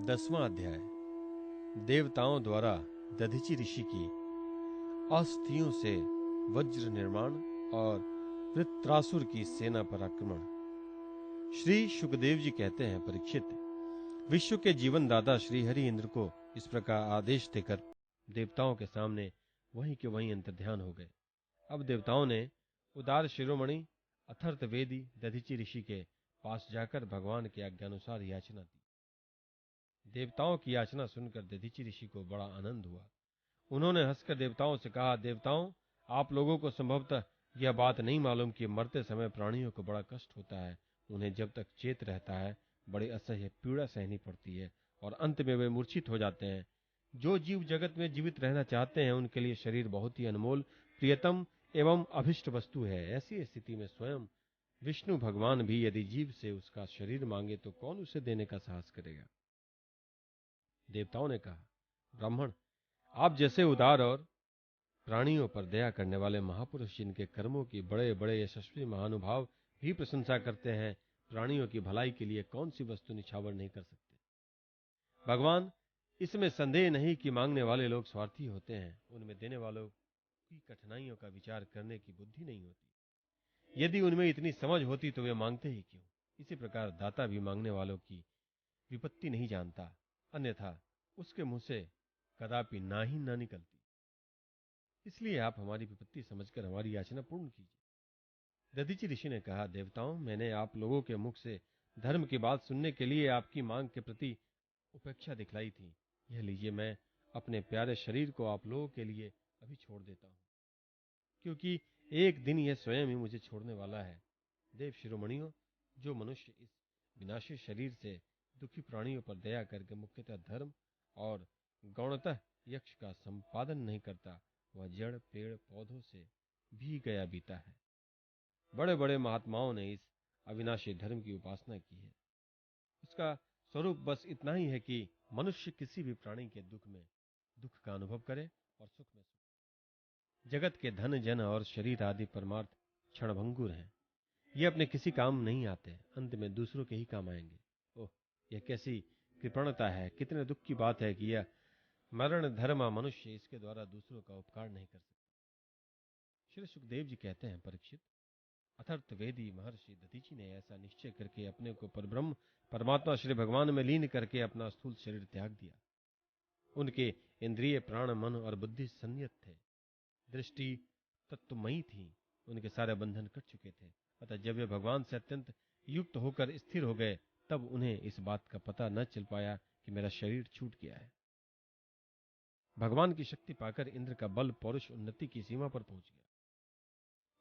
10वां अध्याय। देवताओं द्वारा दधीचि ऋषि की अस्थियों से वज्र निर्माण और वृत्रासुर की सेना पर आक्रमण। श्री शुकदेव जी कहते हैं, परीक्षित, विश्व के जीवन दाता श्री हरि इंद्र को इस प्रकार आदेश देकर देवताओं के सामने वहीं के वहीं अंतर्ध्यान हो गए। अब देवताओं ने उदार शिरोमणि अथर्त वेदी दधीचि ऋषि के पास जाकर भगवान की आज्ञानुसार याचना दी। देवताओं की याचना सुनकर दधीचि ऋषि को बड़ा आनंद हुआ। उन्होंने हंसकर देवताओं से कहा, देवताओं, आप लोगों को संभवतः यह बात नहीं मालूम कि मरते समय प्राणियों को बड़ा कष्ट होता है। उन्हें जब तक चेत रहता है बड़ी असह्य पीड़ा सहनी पड़ती है और अंत में वे मूर्छित हो जाते हैं। जो जीव जगत में जीवित रहना चाहते हैं उनके लिए शरीर बहुत ही अनमोल, प्रियतम एवं अभिष्ट वस्तु है। ऐसी स्थिति में स्वयं विष्णु भगवान भी यदि जीव से उसका शरीर मांगे तो कौन उसे देने का साहस करेगा। देवताओं ने कहा, ब्राह्मण, आप जैसे उदार और प्राणियों पर दया करने वाले महापुरुष जिनके कर्मों की बड़े बड़े यशस्वी महानुभाव भी प्रशंसा करते हैं, प्राणियों की भलाई के लिए कौन सी वस्तु निछावर नहीं कर सकते। भगवान, इसमें संदेह नहीं कि मांगने वाले लोग स्वार्थी होते हैं। उनमें देने वालों की कठिनाइयों का विचार करने की बुद्धि नहीं होती। यदि उनमें इतनी समझ होती तो वे मांगते ही क्यों। इसी प्रकार दाता भी मांगने वालों की विपत्ति नहीं जानता, अन्यथा उसके मुंह से कदापि ना ही ना निकलती। इसलिए आप हमारी विपत्ति समझकर हमारी याचना पूर्ण कीजिए। दधीचि ऋषि ने कहा, देवताओं, मैंने आप लोगों के मुख से धर्म की बात सुनने के लिए आपकी मांग के प्रति उपेक्षा दिखलाई थी। यह लीजिए, मैं अपने प्यारे शरीर को आप लोगों के लिए अभी छोड़ देता हूं, क्योंकि एक दिन यह स्वयं ही मुझे छोड़ने वाला है। देव शिरोमणियों, जो मनुष्य इस विनाशी शरीर से दुखी प्राणियों पर दया करके मुख्यतः धर्म और गौणतः यक्ष का संपादन नहीं करता, वह जड़ पेड़ पौधों से भी गया बीता है। बड़े बड़े महात्माओं ने इस अविनाशी धर्म की उपासना की है। उसका स्वरूप बस इतना ही है कि मनुष्य किसी भी प्राणी के दुख में दुख का अनुभव करे और सुख में सुख। जगत के धन जन और शरीर आदि परमार्थ क्षणभंगुर हैं। ये अपने किसी काम नहीं आते, अंत में दूसरों के ही काम आएंगे। ओह, यह कैसी कृपणता है। कितने दुख की बात है कि यह मरण धर्मा मनुष्य इसके द्वारा दूसरों का उपकार नहीं कर सकता। श्री सुखदेव जी कहते हैं, परीक्षित, अथर्त वेदी महर्षि दधीचि ने ऐसा निश्चय करके अपने को परब्रह्म परमात्मा श्री भगवान में लीन करके अपना स्थूल शरीर त्याग दिया। उनके इंद्रिय प्राण मन और बुद्धि संयत थे, दृष्टि तत्वमयी थी, उनके सारे बंधन कट चुके थे। अतः जब वे भगवान से अत्यंत युक्त होकर स्थिर हो गए तब उन्हें इस बात का पता न चल पाया कि मेरा शरीर छूट गया है। भगवान की शक्ति पाकर इंद्र का बल पौरुष उन्नति की सीमा पर पहुंच गया।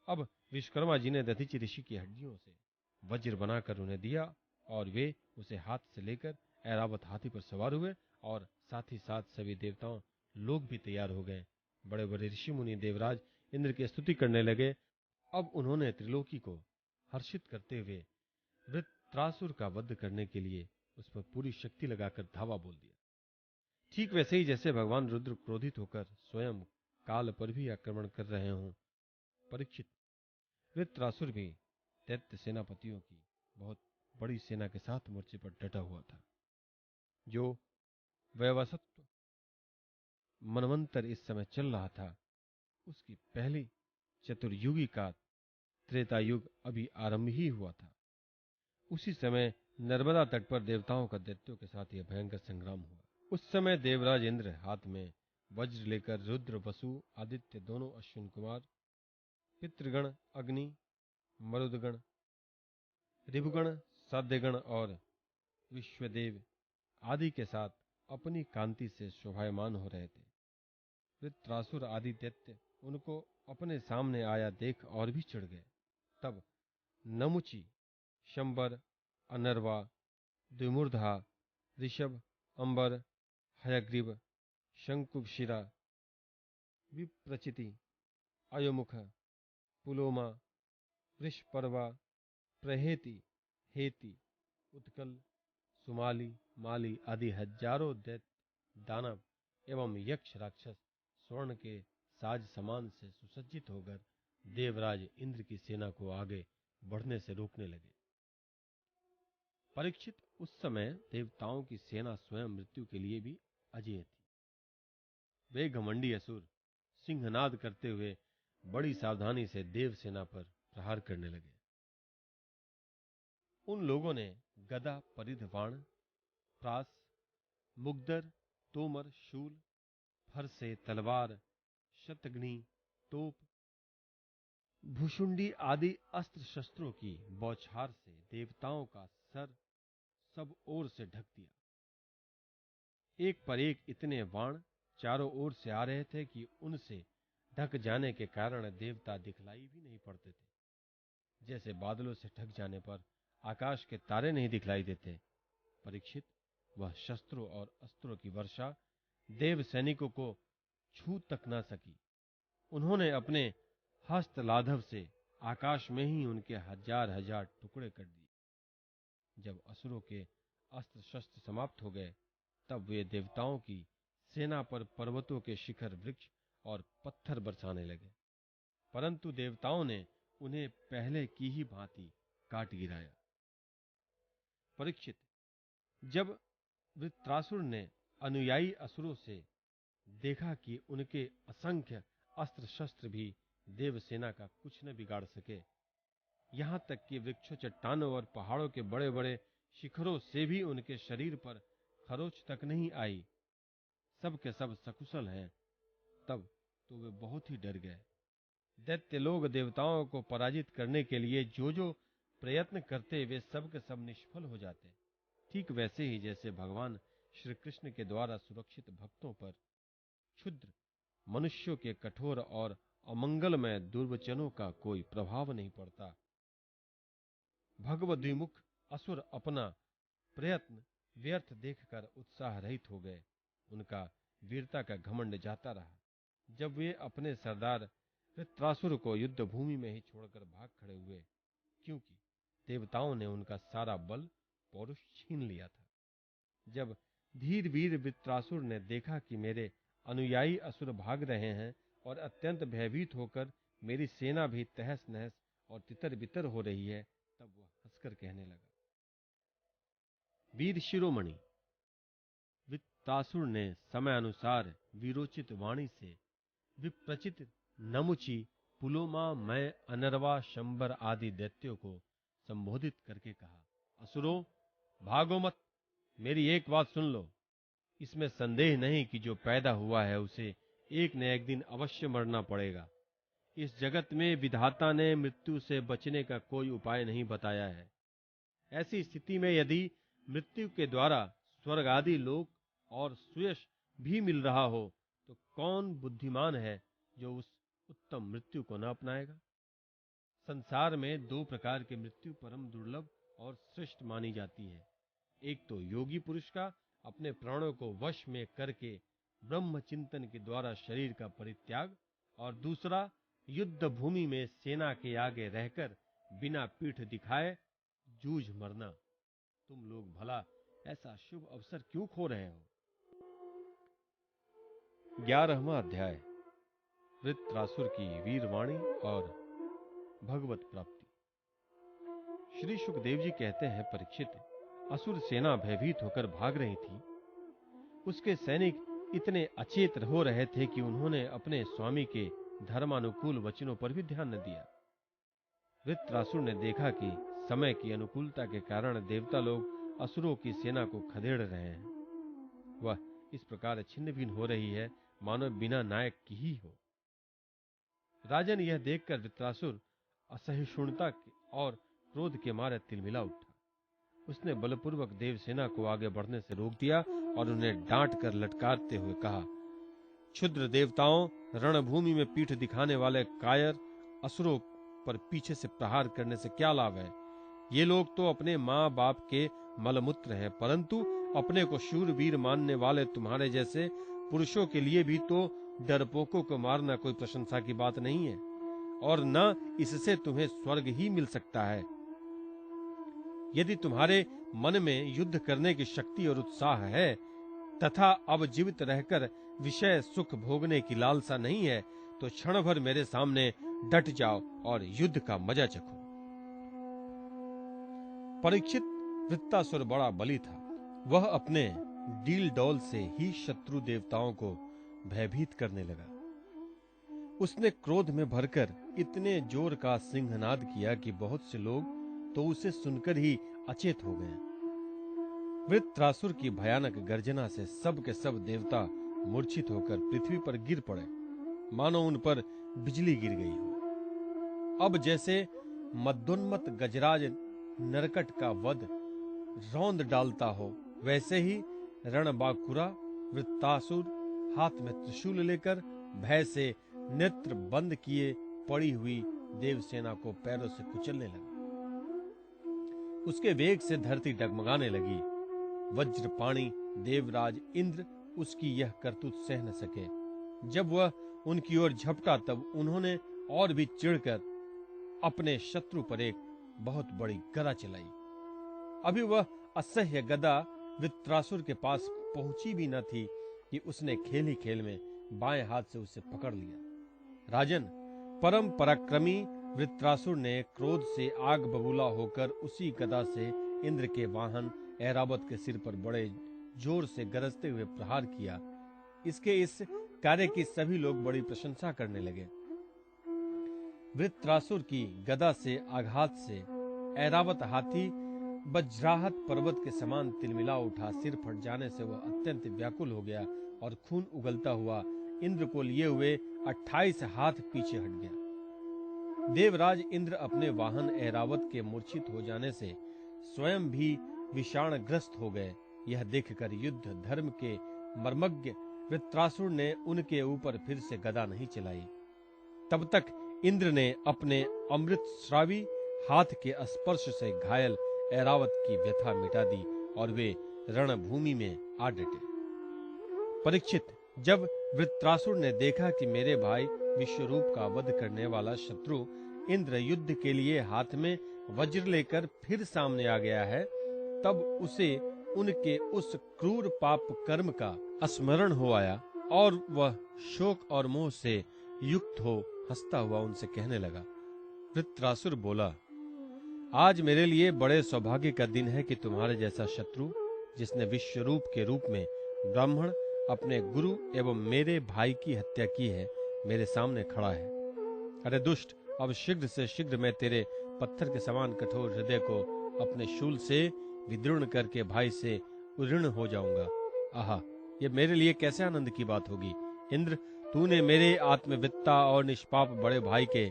अब विश्वकर्मा जी ने दधीचि ऋषि की हड्डियों से वज्र बनाकर उन्हें दिया और वे उसे हाथ से लेकर ऐरावत हाथी पर सवार हुए और साथ ही साथ सभी देवताओं लोग भी तैयार हो गए। बड़े बड़े ऋषि मुनि देवराज इंद्र की स्तुति करने लगे। अब उन्होंने त्रिलोकी को हर्षित करते हुए वृत्रासुर का वध करने के लिए उस पर पूरी शक्ति लगाकर धावा बोल दिया। ठीक वैसे ही जैसे भगवान रुद्र क्रोधित होकर स्वयं काल पर भी आक्रमण कर रहे हों। परीक्षित, वृत्रासुर भी दैत्य सेनापतियों की बहुत बड़ी सेना के साथ मोर्चे पर डटा हुआ था। जो वैवस्वत मनवंतर इस समय चल रहा था, उसकी पहली चतुर्युगी का त्रेता युग अभी आरंभ ही हुआ था। उसी समय नर्मदा तट पर देवताओं का दैत्यों के साथ यह भयंकर संग्राम हुआ। उस समय देवराज इंद्र हाथ में वज्र लेकर रुद्र वसु आदित्य दोनों अश्विन कुमार पितृगण अग्नि मरुदगण ऋभुगण साध्यगण और विश्वदेव आदि के साथ अपनी कांति से शोभायमान हो रहे थे। वृत्रासुर आदि दैत्य उनको अपने सामने आया देख और भी चिढ़ गए। तब नमुचि शंबर अनर्वा द्विमूर्धा ऋषभ अंबर हयग्रीव शंकुशिरा विप्रचिति अयोमुख पुलोमा वृषपर्वा प्रहेति हेति उत्कल सुमाली माली आदि हजारों दैत्य दानव एवं यक्ष राक्षस स्वर्ण के साज समान से सुसज्जित होकर देवराज इंद्र की सेना को आगे बढ़ने से रोकने लगे। परीक्षित, उस समय देवताओं की सेना स्वयं मृत्यु के लिए भी अजेय थी। वे घमंडी असुर सिंहनाद करते हुए बड़ी सावधानी से देव सेना पर प्रहार करने लगे। उन लोगों ने गदा, परिध, बाण, प्रास, मुग्दर, तोमर, शूल, फरसे, तलवार, शतघ्नी, तोप, भुशुंडी आदि अस्त्र शस्त्रों की बौछार से देवताओं का सर सब ओर से ढक दिया। एक पर एक इतने बाण चारों ओर से आ रहे थे कि उनसे ढक जाने के कारण देवता दिखलाई भी नहीं पड़ते थे। जैसे बादलों से ढक जाने पर आकाश के तारे नहीं दिखलाई देते, परीक्षित वह शस्त्रों और अस्त्रों की वर्षा देव सैनिकों को छू तक न सकी। उन्होंने अपने हस्त लाघव से आकाश में ही उनके हजार हजार टुकड़े कर दिए। जब असुरों के अस्त्र शस्त्र समाप्त हो गए, तब वे देवताओं की सेना पर पर्वतों के शिखर, वृक्ष और पत्थर बरसाने लगे, परंतु देवताओं ने उन्हें पहले की ही भांति काट गिराया। परीक्षित, जब वृत्रासुर ने अनुयायी असुरों से देखा कि उनके असंख्य अस्त्र शस्त्र भी देव सेना का कुछ न बिगाड़ सके, यहां तक कि वृक्षों, चट्टानों और पहाड़ों के बड़े बड़े शिखरों से भी उनके शरीर पर खरोच तक नहीं आई, सब के सब सकुशल हैं, तब तो वे बहुत ही डर गए। दैत्य लोग देवताओं को पराजित करने के लिए जो जो प्रयत्न करते, वे सब के सब निष्फल हो जाते। ठीक वैसे ही जैसे भगवान श्री कृष्ण के द्वारा सुरक्षित भक्तों पर क्षुद्र मनुष्यों के कठोर और अमंगलमय दुर्वचनों का कोई प्रभाव नहीं पड़ता। भगवद्विमुख असुर अपना प्रयत्न व्यर्थ देखकर उत्साह रहित हो गए। उनका वीरता का घमंड जाता रहा। जब वे अपने सरदार वृत्रासुर को युद्ध भूमि में ही छोड़कर भाग खड़े हुए, क्योंकि देवताओं ने उनका सारा बल पौरुष छीन लिया था। जब धीर वीर वृत्रासुर ने देखा कि मेरे अनुयायी असुर भाग रहे हैं और अत्यंत भयभीत होकर मेरी सेना भी तहस नहस और तितर बितर हो रही है, तब वह हंसकर कहने लगा, वीर शिरोमणि, वृत्रासुर ने समय अनुसार वीरोचित वाणी से विप्रचित नमुची, पुलोमा, मैं, अनरवा, शंबर आदि दैत्यों को संबोधित करके कहा, असुरों, भागो मत, मेरी एक बात सुन लो। इसमें संदेह नहीं कि जो पैदा हुआ है उसे एक न एक दिन अवश्य मरना पड़ेगा। इस जगत में विधाता ने मृत्यु से बचने का कोई उपाय नहीं बताया है। ऐसी स्थिति में यदि मृत्यु के द्वारा स्वर्ग आदि लोक और सुयश भी मिल रहा हो, तो कौन बुद्धिमान है जो उस उत्तम मृत्यु को न अपनाएगा। संसार में दो प्रकार की मृत्यु परम दुर्लभ और श्रेष्ठ मानी जाती है। एक तो योगी पुरुष का अपने प्राणों को वश में करके ब्रह्म चिंतन के द्वारा शरीर का परित्याग, और दूसरा युद्ध भूमि में सेना के आगे रहकर बिना पीठ दिखाए जूझ मरना। तुम लोग भला ऐसा शुभ अवसर क्यों खो रहे हो। 11वां अध्याय, वृत्रासुर की वीरवाणी और भगवत प्राप्ति। श्री सुखदेव जी कहते हैं, परीक्षित, असुर सेना भयभीत होकर भाग रही थी। उसके सैनिक इतने अचेत हो रहे थे कि उन्होंने अपने स्वामी के धर्मानुकूल वचनों पर भी ध्यान न दिया। वृत्रासुर ने देखा कि समय की अनुकूलता के कारण देवता लोग असुरों की सेना को खदेड़ रहे हैं। वह इस प्रकार छिन्न भिन्न हो रही है मानो बिना नायक की ही हो। राजन यह देखकर वृत्रासुर असहिष्णुता और क्रोध के मारे तिलमिला उठा। उसने बलपूर्वक देवसेना को आगे बढ़ने से रोक दिया और उन्हें डांट कर लटकारते हुए कहा, क्षुद्र देवताओं, रणभूमि में पीठ दिखाने वाले कायर असुरों पर पीछे से प्रहार करने से क्या लाभ है। ये लोग तो अपने माँ बाप के मलमूत्र हैं, परंतु अपने को शूरवीर मानने वाले तुम्हारे जैसे पुरुषों के लिए भी तो डरपोकों को मारना कोई प्रशंसा की बात नहीं है, और न इससे तुम्हें स्वर्ग ही मिल सकता है। यदि तुम्हारे मन में युद्ध करने की शक्ति और उत्साह है तथा अब जीवित रहकर विषय सुख भोगने की लालसा नहीं है, तो क्षण भर मेरे सामने डट जाओ और युद्ध का मजा चखो। परीक्षित, वृत्तासुर बड़ा बली था। वह अपने डील डौल से ही शत्रु देवताओं को भयभीत करने लगा। उसने क्रोध में भरकर इतने जोर का सिंहनाद किया कि बहुत से लोग तो उसे सुनकर ही अचेत हो गए। वृत्रासुर की भयानक गर्जना से सब के सब देवता मूर्छित होकर पृथ्वी पर गिर पड़े, मानो उन पर बिजली गिर गई हो। अब जैसे मदोन्मत्त गजराज नरकट का वध रौंद डालता हो, वैसे ही रणबांकुरा वृत्तासुर हाथ में त्रिशूल लेकर भय से नेत्र बंद किए पड़ी हुई देवसेना को पैरों से कुचलने लगा। उसके वेग से धरती डगमगाने लगी। वज्रपाणी देवराज इंद्र उसकी यह करतूत सह न सके। जब वह उनकी ओर झपटा तब उन्होंने और भी चिढ़कर अपने शत्रु पर एक बहुत बड़ी गदा चलाई। अभी वह असह्य गदा वृत्रासुर के पास पहुंची भी न थी कि उसने खेल ही खेल में बाएं हाथ से उसे पकड़ लिया। राजन, परम पराक्रमी वृत्रासुर ने क्रोध से आग बबूला होकर उसी गदा से इंद्र के वाहन ऐरावत के सिर पर बड़े जोर से गरजते हुए प्रहार किया। इसके इस कार्य की सभी लोग बड़ी प्रशंसा करने लगे। वृत्रासुर की गदा से आघात से ऐरावत हाथी वज्राहत पर्वत के समान तिलमिला उठा। सिर फट जाने से वह अत्यंत व्याकुल हो गया और खून उगलता हुआ इंद्र को लिए हुए 28 हाथ पीछे हट गया। देवराज इंद्र अपने वाहन ऐरावत के मूर्छित हो जाने से स्वयं भी विषाणग्रस्त हो गए। यह देखकर युद्ध धर्म के मर्मज्ञ वृत्रासुर ने उनके ऊपर फिर से गदा नहीं चलाई। तब तक इंद्र ने अपने अमृत श्रावी हाथ के स्पर्श से घायल ऐरावत की व्यथा मिटा दी और वे रणभूमि में आ डटे। परीक्षित, जब वृत्रासुर ने देखा कि मेरे भाई विश्वरूप का वध करने वाला शत्रु इंद्र युद्ध के लिए हाथ में वज्र लेकर फिर सामने आ गया है, तब उसे उनके उस क्रूर पाप कर्म का स्मरण हो आया और वह शोक और मोह से युक्त हो हंसता हुआ उनसे कहने लगा। वृत्रासुर बोला, आज मेरे लिए बड़े सौभाग्य का दिन है कि तुम्हारे जैसा शत्रु, जिसने विश्वरूप के रूप में ब्राह्मण अपने गुरु एवं मेरे भाई की हत्या की है, मेरे सामने खड़ा है। अरे दुष्ट, अब शीघ्र से शीघ्र मैं तेरे पत्थर के समान कठोर हृदय को अपने शूल से विदीर्ण करके भाई से ऋण हो जाऊंगा। आहा, ये मेरे लिए कैसे आनंद की बात होगी। इंद्र, तूने मेरे आत्मवित्ता और निष्पाप बड़े भाई के,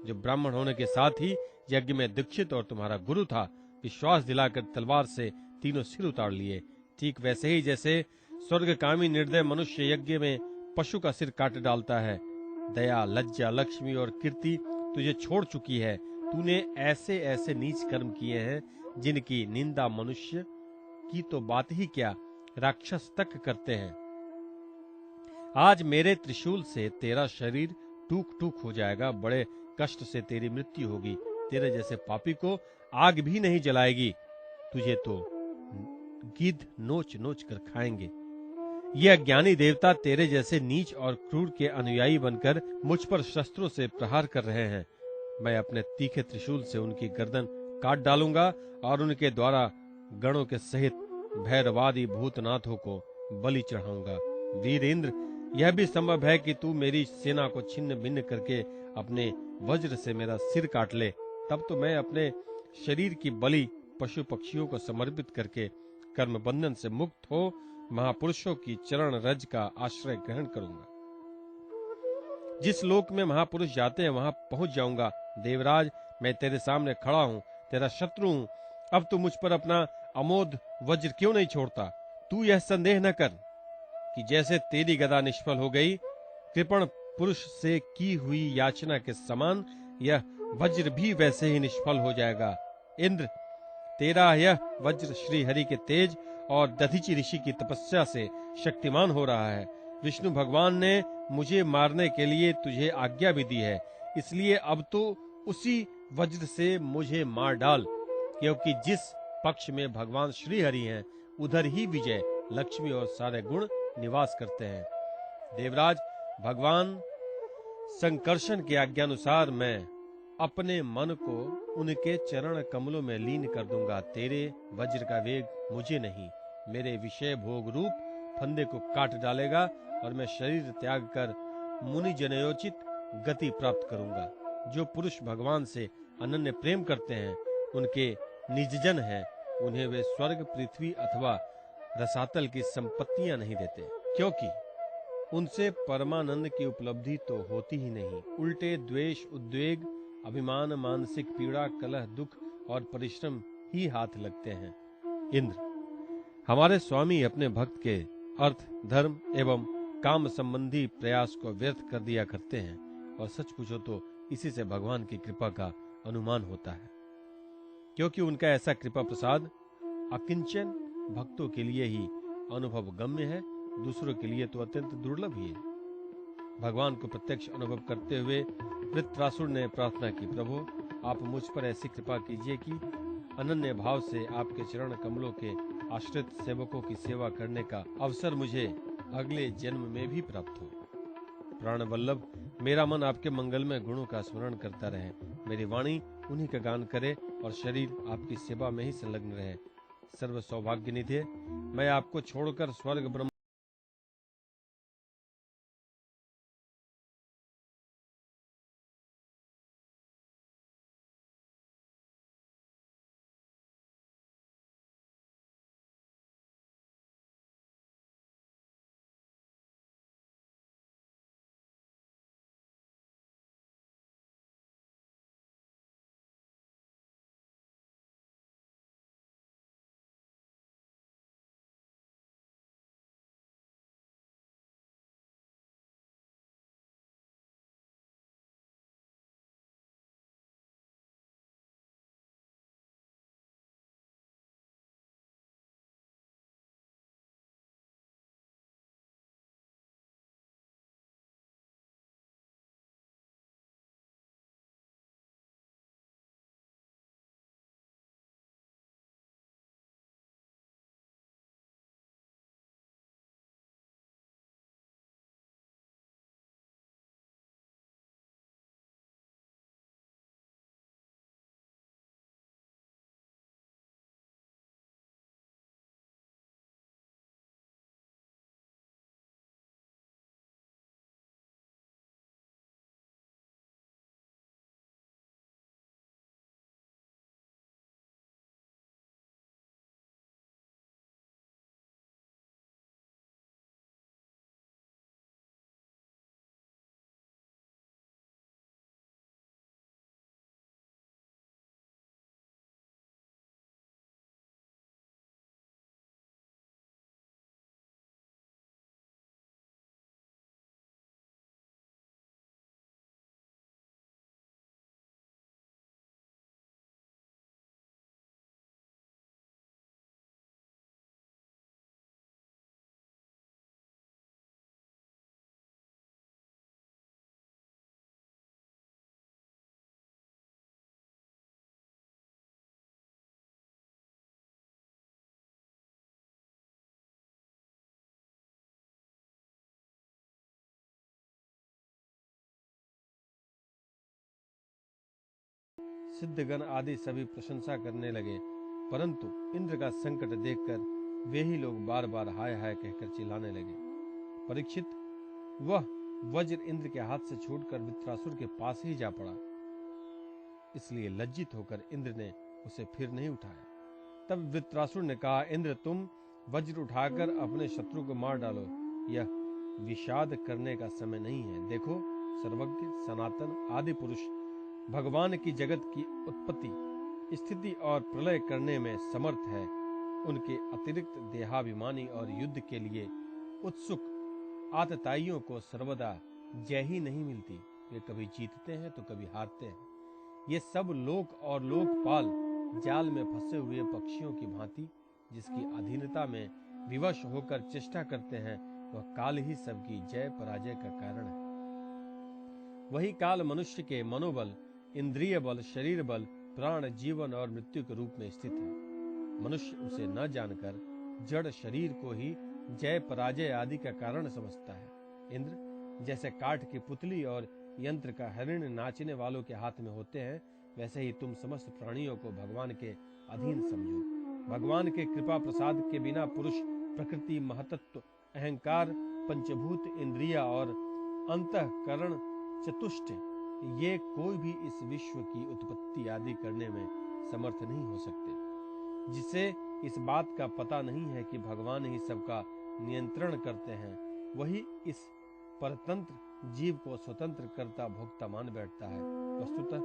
जो ब्राह्मण होने के साथ ही यज्ञ में दीक्षित और तुम्हारा गुरु था, विश्वास दिलाकर तलवार से तीनों सिर उतार लिए। ठीक वैसे ही जैसे स्वर्गकामी निर्दय मनुष्य यज्ञ में पशु का सिर काट डालता है। दया, लज्जा, लक्ष्मी और कीर्ति तुझे छोड़ चुकी है। तूने ऐसे ऐसे नीच कर्म किए हैं जिनकी निंदा मनुष्य की तो बात ही क्या, राक्षस तक करते हैं। आज मेरे त्रिशूल से तेरा शरीर टूक टूक हो जाएगा। बड़े कष्ट से तेरी मृत्यु होगी। तेरे जैसे पापी को आग भी नहीं जलाएगी। तुझे तो गिद्ध नोच नोच कर खाएंगे। ये अज्ञानी देवता तेरे जैसे नीच और क्रूर के अनुयायी बनकर मुझ पर शस्त्रों से प्रहार कर रहे हैं। मैं अपने तीखे त्रिशूल से उनकी गर्दन काट डालूंगा और उनके द्वारा गणों के सहित भैरवादी भूतनाथों को बलि चढ़ाऊंगा। वीर इंद्र, यह भी संभव है कि तू मेरी सेना को छिन्न भिन्न करके अपने वज्र से मेरा सिर काट ले। तब तो मैं अपने शरीर की बलि पशु पक्षियों को समर्पित करके कर्म बंधन से मुक्त हो महापुरुषों की चरण रज का आश्रय ग्रहण करूंगा। जिस लोक में महापुरुष जाते हैं वहां पहुंच जाऊंगा। देवराज, मैं तेरे सामने खड़ा हूं, तेरा शत्रु हूं। अब तू मुझ पर अपना अमोघ वज्र क्यों नहीं छोड़ता? तू यह संदेह न कर कि जैसे तेरी गदा निष्फल हो गई, कृपण पुरुष से की हुई याचना के समान यह वज्र भी वैसे ही निष्फल हो जाएगा। इंद्र, तेरा यह वज्र श्री हरि के तेज और दधीचि ऋषि की तपस्या से शक्तिमान हो रहा है। विष्णु भगवान ने मुझे मारने के लिए तुझे आज्ञा भी दी है, इसलिए अब तो उसी वज्र से मुझे मार डाल, क्योंकि जिस पक्ष में भगवान श्री हरि हैं, उधर ही विजय, लक्ष्मी और सारे गुण निवास करते हैं। देवराज, भगवान संकर्षण के आज्ञानुसार मैं अपने मन को उनके चरण कमलों में लीन कर दूंगा। तेरे वज्र का वेग मुझे नहीं, मेरे विषय भोग रूप फंदे को काट डालेगा और मैं शरीर त्याग कर मुनि जनयोचित गति प्राप्त करूंगा। जो पुरुष भगवान से अनन्य प्रेम करते हैं, उनके निजजन हैं, उन्हें वे स्वर्ग, पृथ्वी अथवा रसातल की संपत्तियां नहीं देते, क्योंकि उनसे परमानंद की उपलब्धि तो होती ही नहीं। उल्टे द्वेष, उद्वेग, अभिमान, मानसिक पीड़ा, कलह, दुख और परिश्रम ही हाथ लगते हैं। इंद्र, हमारे स्वामी अपने भक्त के अर्थ, धर्म एवं काम संबंधी प्रयास को व्यर्थ कर दिया करते हैं, और सच पूछो तो इसी से भगवान की कृपा का अनुमान होता है, क्योंकि उनका ऐसा कृपा प्रसाद अकिंचन भक्तों के लिए ही अनुभव गम्य है, दूसरों के लिए तो अत्यंत दुर्लभ ही है। भगवान को प्रत्यक्ष अनुभव करते हुए वृत्रासुर ने प्रार्थना की, प्रभु आप मुझ पर ऐसी कृपा कीजिए कि अनन्य भाव से आपके चरण कमलों के आश्रित सेवकों की सेवा करने का अवसर मुझे अगले जन्म में भी प्राप्त हो। प्राण वल्लभ, मेरा मन आपके मंगलमय गुणों का स्मरण करता रहे, मेरी वाणी उन्हीं का गान करे और शरीर आपकी सेवा में ही संलग्न रहे। सर्व सौभाग्य निधि, मैं आपको छोड़कर स्वर्ग ब्रह्म सिद्धगण आदि सभी प्रशंसा करने लगे, परंतु इंद्र का संकट देखकर वे ही लोग बार बार हाय हाय कहकर चिल्लाने लगे। परीक्षित, वह वज्र इंद्र के हाथ से छूटकर वृत्रासुर के पास ही जा पड़ा, इसलिए लज्जित होकर इंद्र ने उसे फिर नहीं उठाया। तब वृत्रासुर ने कहा, इंद्र तुम वज्र उठाकर अपने शत्रु को मार डालो, यह विषाद करने का समय नहीं है। देखो, सर्वज्ञ सनातन आदि पुरुष भगवान की जगत की उत्पत्ति, स्थिति और प्रलय करने में समर्थ है। उनके अतिरिक्त देहाभिमानी और युद्ध के लिए उत्सुक आतताइयों को सर्वदा जय ही नहीं मिलती। वे कभी जीतते हैं तो कभी हारते हैं। ये सब लोक और लोकपाल जाल में फंसे हुए पक्षियों की भांति जिसकी अधीनता में विवश होकर चेष्टा करते हैं, वह काल ही सबकी जय पराजय का कारण है। वही काल मनुष्य के मनोबल, इंद्रिय बल, शरीर बल, प्राण, जीवन और मृत्यु के रूप में स्थित है। मनुष्य उसे न जानकर जड़ शरीर को ही जय पराजय आदि का कारण समझता है। इंद्र, जैसे काठ की पुतली और यंत्र का हरिण नाचने वालों के हाथ में होते हैं, वैसे ही तुम समस्त प्राणियों को भगवान के अधीन समझो। भगवान के कृपा प्रसाद के बिना पुरुष, प्रकृति, महतत्व, अहंकार, पंचभूत, इंद्रिया और अंतःकरण, चतुष्ट, ये कोई भी इस विश्व की उत्पत्ति आदि करने में समर्थ नहीं हो सकते। जिसे इस बात का पता नहीं है कि भगवान ही सबका नियंत्रण करते हैं, वही इस परतंत्र जीव को स्वतंत्र करता भोक्ता मान बैठता है। वस्तुतः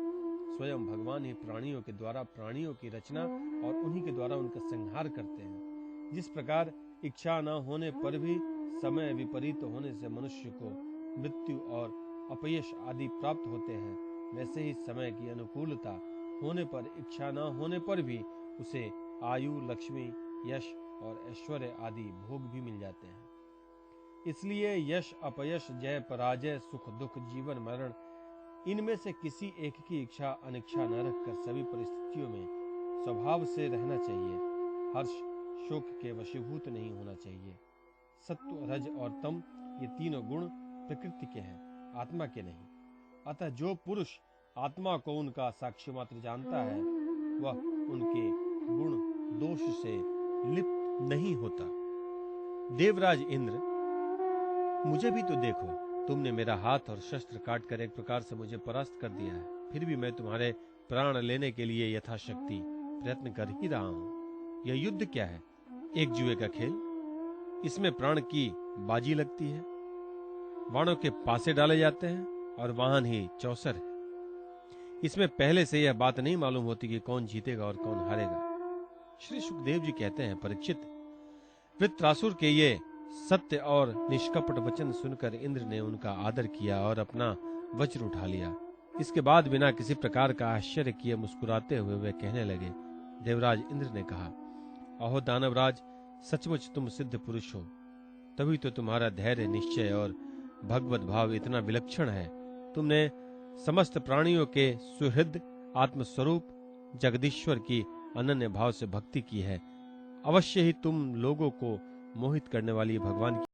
स्वयं भगवान ही प्राणियों के द्वारा प्राणियों की रचना और उन्हीं के द्वारा उनका संहार करते हैं। जिस प्रकार इच्छा न होने पर भी समय विपरीत होने से मनुष्य को मृत्यु और अपयश आदि प्राप्त होते हैं, वैसे ही समय की अनुकूलता होने पर, इच्छा न होने पर भी उसे आयु, लक्ष्मी, यश और ऐश्वर्य आदि भोग भी मिल जाते हैं। इसलिए यश, अपयश, जय, पराजय, सुख, दुख, जीवन, मरण, इनमें से किसी एक की इच्छा अनिच्छा न रखकर सभी परिस्थितियों में स्वभाव से रहना चाहिए। हर्ष, शोक के वशीभूत नहीं होना चाहिए। सत्व, रज और तम, ये तीनों गुण प्रकृति के हैं, आत्मा के नहीं। अतः जो पुरुष आत्मा को उनका साक्षी मात्र जानता है, वह उनके गुण दोष से लिप्त नहीं होता। देवराज इंद्र, मुझे भी तो देखो, तुमने मेरा हाथ और शस्त्र काटकर एक प्रकार से मुझे परास्त कर दिया है, फिर भी मैं तुम्हारे प्राण लेने के लिए यथाशक्ति प्रयत्न कर ही रहा हूं। यह युद्ध क्या है? एक जुए का खेल। इसमें प्राण की बाजी लगती है, वाणों के पासे डाले जाते हैं और वाहन ही चौसर है। इसमें पहले से यह बात नहीं मालूम होती कि कौन जीतेगा और कौन हारेगा। श्री सुखदेव जी कहते हैं, परीक्षित, वृत्रासुर के ये सत्य और निष्कपट वचन सुनकर इंद्र ने उनका आदर किया और अपना वज्र उठा लिया। इसके बाद बिना किसी प्रकार का आश्चर्य किए मुस्कुराते हुए वे कहने लगे। देवराज इंद्र ने कहा, अहो दानवराज, सचमुच तुम सिद्ध पुरुष हो, तभी तो तुम्हारा धैर्य, निश्चय और भगवत भाव इतना विलक्षण है। तुमने समस्त प्राणियों के सुहृद आत्मस्वरूप जगदीश्वर की अनन्य भाव से भक्ति की है। अवश्य ही तुम लोगों को मोहित करने वाली भगवान की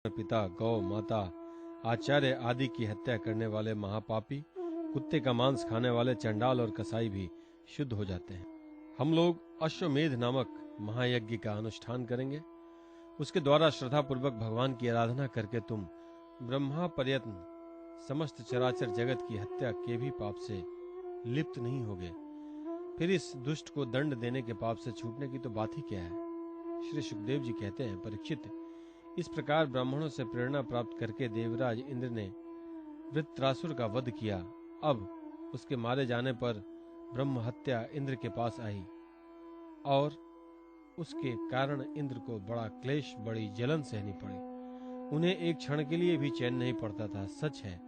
पिता, गौ माता, आचार्य आदि की हत्या करने वाले महापापी, कुत्ते का मांस खाने वाले चंडाल और कसाई भी शुद्ध हो जाते हैं। हम लोग अश्वमेध नामक महायज्ञ का अनुष्ठान करेंगे। उसके द्वारा श्रद्धापूर्वक भगवान की आराधना करके तुम ब्रह्मा पर्यंत समस्त चराचर जगत की हत्या के भी पाप से लिप्त नहीं होगे। फिर इस दुष्ट को दंड देने के पाप से छूटने की तो बात ही क्या है। श्री सुखदेव जी कहते हैं, परीक्षित, इस प्रकार ब्राह्मणों से प्रेरणा प्राप्त करके देवराज इंद्र ने वृत्रासुर का वध किया। अब उसके मारे जाने पर ब्रह्म हत्या इंद्र के पास आई और उसके कारण इंद्र को बड़ा क्लेश, बड़ी जलन सहनी पड़ी। उन्हें एक क्षण के लिए भी चैन नहीं पड़ता था। सच है,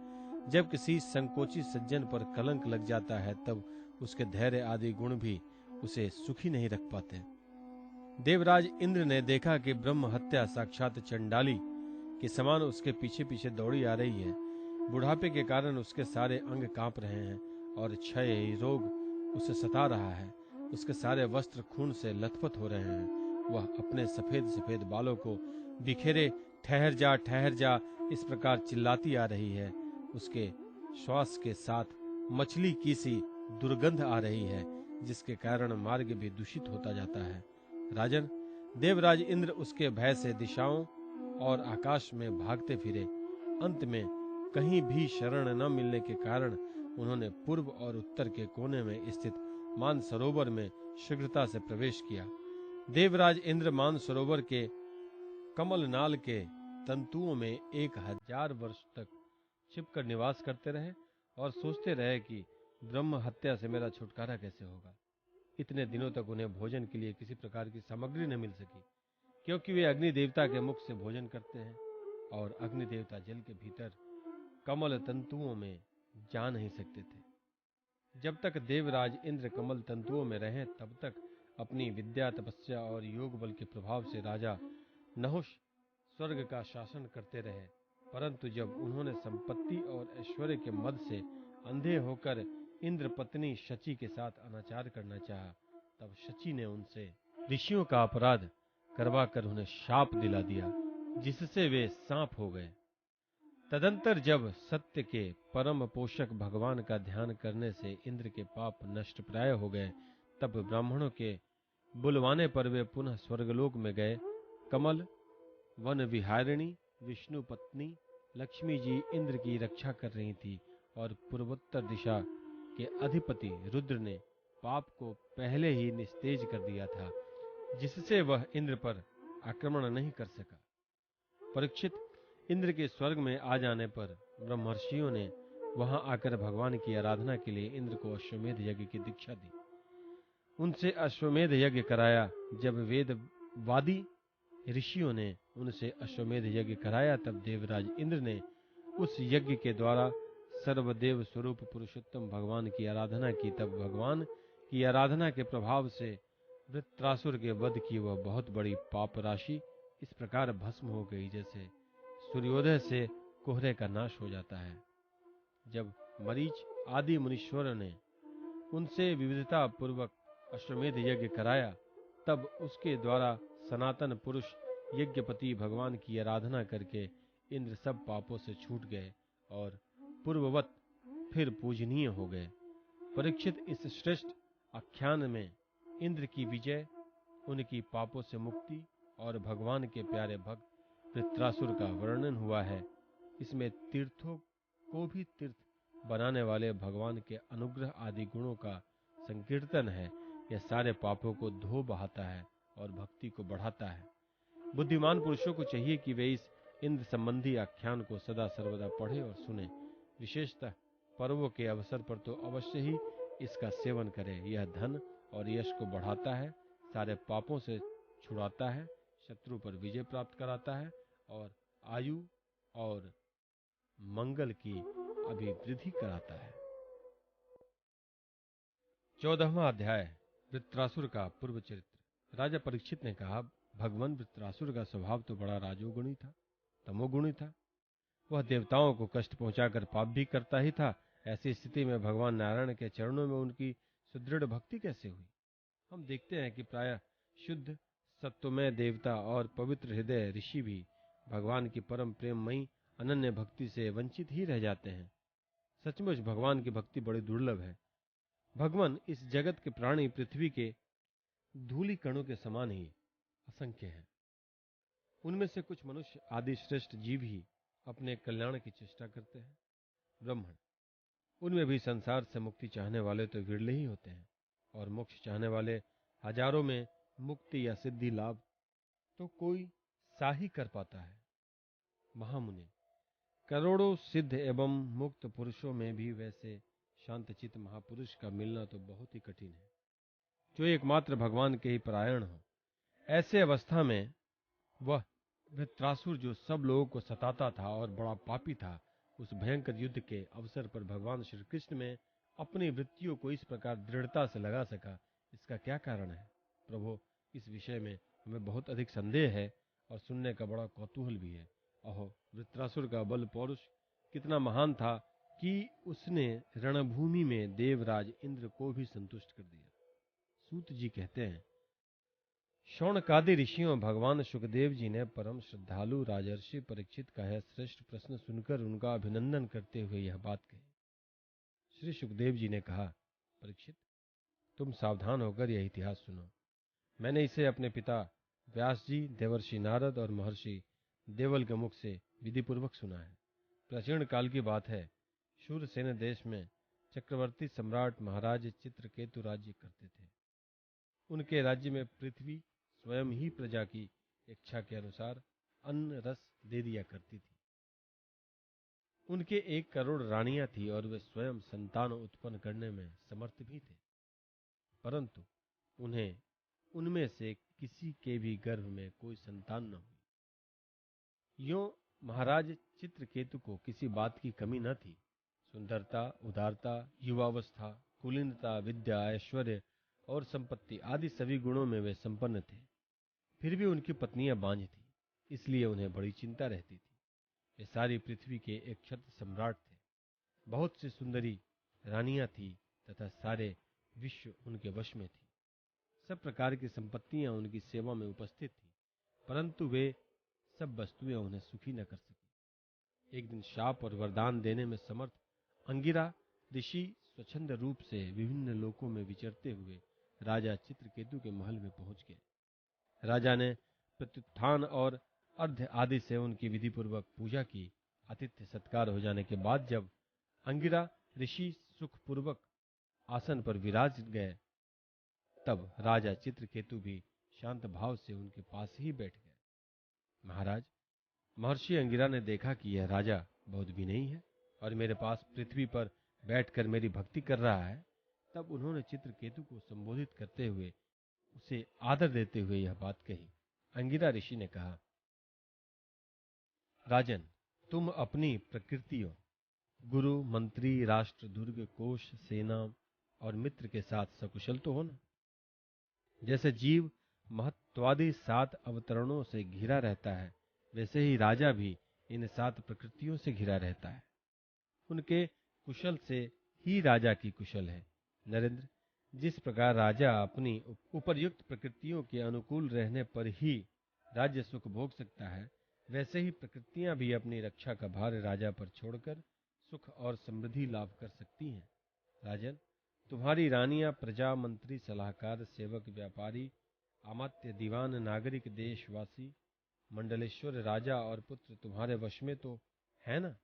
जब किसी संकोची सज्जन पर कलंक लग जाता है तब उसके धैर्य आदि गुण भी उसे सुखी नहीं रख पाते। देवराज इंद्र ने देखा कि ब्रह्म हत्या साक्षात चंडाली के समान उसके पीछे पीछे दौड़ी आ रही है। बुढ़ापे के कारण उसके सारे अंग कांप रहे हैं और क्षय रोग उसे सता रहा है। उसके सारे वस्त्र खून से लथपथ हो रहे हैं। वह अपने सफेद सफेद बालों को बिखेरे ठहर जा इस प्रकार चिल्लाती आ रही है। उसके श्वास के साथ मछली की सी दुर्गंध आ रही है, जिसके कारण मार्ग भी दूषित होता जाता है। राजन, देवराज इंद्र उसके भय से दिशाओं और आकाश में भागते फिरे। अंत में कहीं भी शरण न मिलने के कारण उन्होंने पूर्व और उत्तर के कोने में स्थित मानसरोवर में शीघ्रता से प्रवेश किया। देवराज इंद्र मानसरोवर के कमल नाल के तंतुओं में 1000 वर्ष तक छिपकर निवास करते रहे और सोचते रहे कि ब्रह्म हत्या से मेरा छुटकारा कैसे होगा। इतने दिनों तक उन्हें भोजन के लिए किसी प्रकार की सामग्री न मिल सकी, क्योंकि वे अग्नि देवता के मुख से भोजन करते हैं और अग्नि देवता जल के भीतर कमल तंतुओं में जा नहीं सकते थे। जब तक देवराज इंद्र कमल तंतुओं में रहे तब तक अपनी विद्या, तपस्या और योग बल के प्रभाव से राजा नहुष स्वर्ग का शासन करते रहे। परंतु जब उन्होंने संपत्ति और ऐश्वर्य के मद से अंधे होकर इंद्र पत्नी शची के साथ अनाचार करना चाहा, तब शची ने उनसे ऋषियों का अपराध करवाकर उन्हें शाप दिला दिया, जिससे वे सांप हो गए। तदंतर जब सत्य के परम पोषक भगवान का ध्यान करने से इंद्र के पाप नष्ट प्राय हो गए, तब ब्राह्मणों के बुलवाने पर वे पुनः स्वर्गलोक में गए। कमल वन विहारिणी विष्णु पत्नी लक्ष्मी जी इंद्र की रक्षा कर रही थी और पूर्वोत्तर दिशा के अधिपति रुद्र ने पाप को पहले ही निस्तेज कर दिया था, जिससे वह इंद्र पर आक्रमण नहीं कर सका। परीक्षित, इंद्र के स्वर्ग में आ जाने पर ब्रह्मर्षियों ने वहां आकर भगवान की आराधना के लिए इंद्र को अश्वमेध यज्ञ की दीक्षा दी। उनसे अश्वमेध यज्ञ कराया। जब वेदवादी ऋषियों ने उनसे अश्वमेध यज्ञ कराया, तब देवराज इंद्र ने उस यज्ञ के द्वारा सर्वदेव स्वरूप पुरुषोत्तम भगवान की आराधना की। तब भगवान की आराधना के प्रभाव से वृत्रासुर के वध की वह बहुत बड़ी पाप राशि इस प्रकार भस्म हो गई, जैसे सूर्योदय से कोहरे का नाश हो जाता है। जब मरीच आदि मुनीश्वरों ने उनसे विविधता पूर्वक अश्वमेध यज्ञ कराया, तब उसके द्वारा सनातन पुरुष यज्ञपति भगवान की आराधना करके इंद्र सब पापों से छूट गए और पूर्ववत फिर पूजनीय हो गए। परीक्षित, इस श्रेष्ठ आख्यान में इंद्र की विजय, उनकी पापों से मुक्ति और भगवान के प्यारे भक्त वृत्रासुर का वर्णन हुआ है। इसमें तीर्थों को भी तीर्थ बनाने वाले भगवान के अनुग्रह आदि गुणों का संकीर्तन है। यह सारे पापों को धो बहाता है और भक्ति को बढ़ाता है। बुद्धिमान पुरुषों को चाहिए कि वे इस इंद्र संबंधी आख्यान को सदा सर्वदा पढ़े और सुने। विशेषतः पर्वों के अवसर पर तो अवश्य ही इसका सेवन करें। यह धन और यश को बढ़ाता है, सारे पापों से छुड़ाता है, शत्रु पर विजय प्राप्त कराता है और आयु और मंगल की अभिवृद्धि कराता है। 14वां अध्याय, वृत्रासुर का पूर्व चरित्र। राजा परीक्षित ने कहा, भगवान वृत्रासुर का स्वभाव तो बड़ा राजोगुणी था, तमोगुणी था। वह देवताओं को कष्ट पहुंचाकर पाप भी करता ही था। ऐसी स्थिति में भगवान नारायण के चरणों में उनकी सुदृढ़ भक्ति कैसे हुई? हम देखते हैं कि प्रायः शुद्ध सत्वमय देवता और पवित्र हृदय ऋषि भी भगवान की परम प्रेममयी अनन्य भक्ति से वंचित ही रह जाते हैं। सचमुच भगवान की भक्ति बड़ी दुर्लभ है। भगवान इस जगत के प्राणी पृथ्वी के धूलि कणों के समान ही असंख्य हैं। उनमें से कुछ मनुष्य आदि श्रेष्ठ जीव ही अपने कल्याण की चेष्टा करते हैं। ब्राह्मण, उनमें भी संसार से मुक्ति चाहने वाले तो विरले ही होते हैं, और मोक्ष चाहने वाले हजारों में मुक्ति या सिद्धि लाभ तो कोई सा ही कर पाता है। महामुनि, करोड़ों सिद्ध एवं मुक्त पुरुषों में भी वैसे शांतचित्त महापुरुष का मिलना तो बहुत ही कठिन है, जो एकमात्र भगवान के ही परायण हो। ऐसे अवस्था में वह वृत्रासुर, जो सब लोगों को सताता था और बड़ा पापी था, उस भयंकर युद्ध के अवसर पर भगवान श्री कृष्ण में अपनी वृत्तियों को इस प्रकार दृढ़ता से लगा सका, इसका क्या कारण है? प्रभु, इस विषय में हमें बहुत अधिक संदेह है और सुनने का बड़ा कौतूहल भी है। अहो, वृत्रासुर का बल पौरुष कितना महान था कि उसने रणभूमि में देवराज इंद्र को भी संतुष्ट कर दिया। सूत जी कहते हैं, शौनकादि ऋषियों भगवान सुखदेव जी ने परम श्रद्धालु राजर्षि परीक्षित का यह श्रेष्ठ प्रश्न सुनकर उनका अभिनंदन करते हुए यह बात कही। श्री सुखदेव जी ने कहा, परीक्षित, तुम सावधान होकर यह इतिहास सुनो। मैंने इसे अपने पिता व्यास जी, देवर्षि नारद और महर्षि देवल के मुख से विधिपूर्वक सुना है। प्राचीन काल की बात है। शूरसेन देश में चक्रवर्ती सम्राट महाराज चित्रकेतु राज्य करते थे। उनके राज्य में पृथ्वी स्वयं ही प्रजा की इच्छा के अनुसार अन्न रस दे दिया करती थी। उनके 1 करोड़ रानियां थी और वे स्वयं संतान उत्पन्न करने में समर्थ भी थे, परंतु उन्हें उनमें से किसी के भी गर्भ में कोई संतान न हुई। यूं महाराज चित्रकेतु को किसी बात की कमी न थी। सुंदरता, उदारता, युवावस्था, कुलीनता, विद्या, ऐश्वर्य और संपत्ति आदि सभी गुणों में वे संपन्न थे। फिर भी उनकी पत्नियां बांझ थीं, इसलिए उन्हें बड़ी चिंता रहती थी। वे सारी पृथ्वी के एक क्षत्र सम्राट थे। बहुत सी सुंदरी रानियां थी तथा सारे विश्व उनके वश में थी। सब प्रकार की संपत्तियां उनकी सेवा में उपस्थित थी, परंतु वे सब वस्तुएं उन्हें सुखी न कर सकी। एक दिन शाप और वरदान देने में समर्थ अंगिरा ऋषि स्वच्छंद रूप से विभिन्न लोकों में विचरते हुए राजा चित्रकेतु के महल में पहुंच गए। राजा ने प्रत्युत्थान और अर्घ्य आदि से उनकी विधिपूर्वक पूजा की। आतिथ्य सत्कार हो जाने के बाद जब अंगिरा ऋषि सुखपूर्वक आसन पर विराज गए, तब राजा चित्रकेतु भी शांत भाव से उनके पास ही बैठ गए। महाराज, महर्षि अंगिरा ने देखा कि यह राजा बहुत विनयी है और मेरे पास पृथ्वी पर बैठकर मेरी भक्ति कर रहा है। तब उन्होंने चित्रकेतु को संबोधित करते हुए उसे आदर देते हुए यह बात कही। अंगिरा ऋषि ने कहा, राजन, तुम अपनी प्रकृतियों, गुरु, मंत्री, राष्ट्र, दुर्ग, कोश, सेना और मित्र के साथ सकुशल तो हो ना? जैसे जीव महत्वादि 7 अवतरणों से घिरा रहता है, वैसे ही राजा भी इन 7 प्रकृतियों से घिरा रहता है। उनके कुशल से ही राजा की कुशल है। नरेंद्र, जिस प्रकार राजा अपनी उपर्युक्त प्रकृतियों के अनुकूल रहने पर ही राज्य सुख भोग सकता है, वैसे ही प्रकृतियां भी अपनी रक्षा का भार राजा पर छोड़कर सुख और समृद्धि लाभ कर सकती हैं। राजन, तुम्हारी रानियां, प्रजा, मंत्री, सलाहकार, सेवक, व्यापारी, अमात्य, दीवान, नागरिक, देशवासी, मंडलेश्वर, राजा और पुत्र तुम्हारे वश में तो है ना?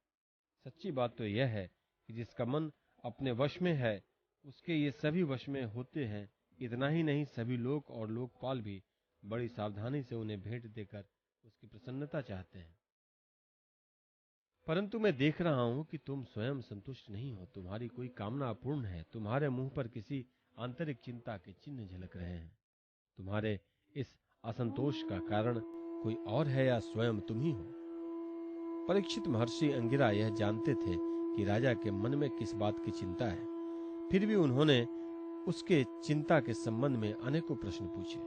सच्ची बात तो यह है कि जिसका मन अपने वश में है, उसके ये सभी वश में होते हैं। इतना ही नहीं, सभी लोक और लोकपाल भी बड़ी सावधानी से उन्हें भेंट देकर उसकी प्रसन्नता चाहते हैं। परंतु मैं देख रहा हूं कि तुम स्वयं संतुष्ट नहीं हो। तुम्हारी कोई कामना अपूर्ण है। तुम्हारे मुंह पर किसी आंतरिक चिंता के चिन्ह झलक रहे हैं। तुम्हारे इस असंतोष का कारण कोई और है या स्वयं तुम ही हो? परीक्षित, महर्षि अंगिरा यह जानते थे कि राजा के मन में किस बात की चिंता है। फिर भी उन्होंने उसके चिंता के संबंध में अनेकों प्रश्न पूछे।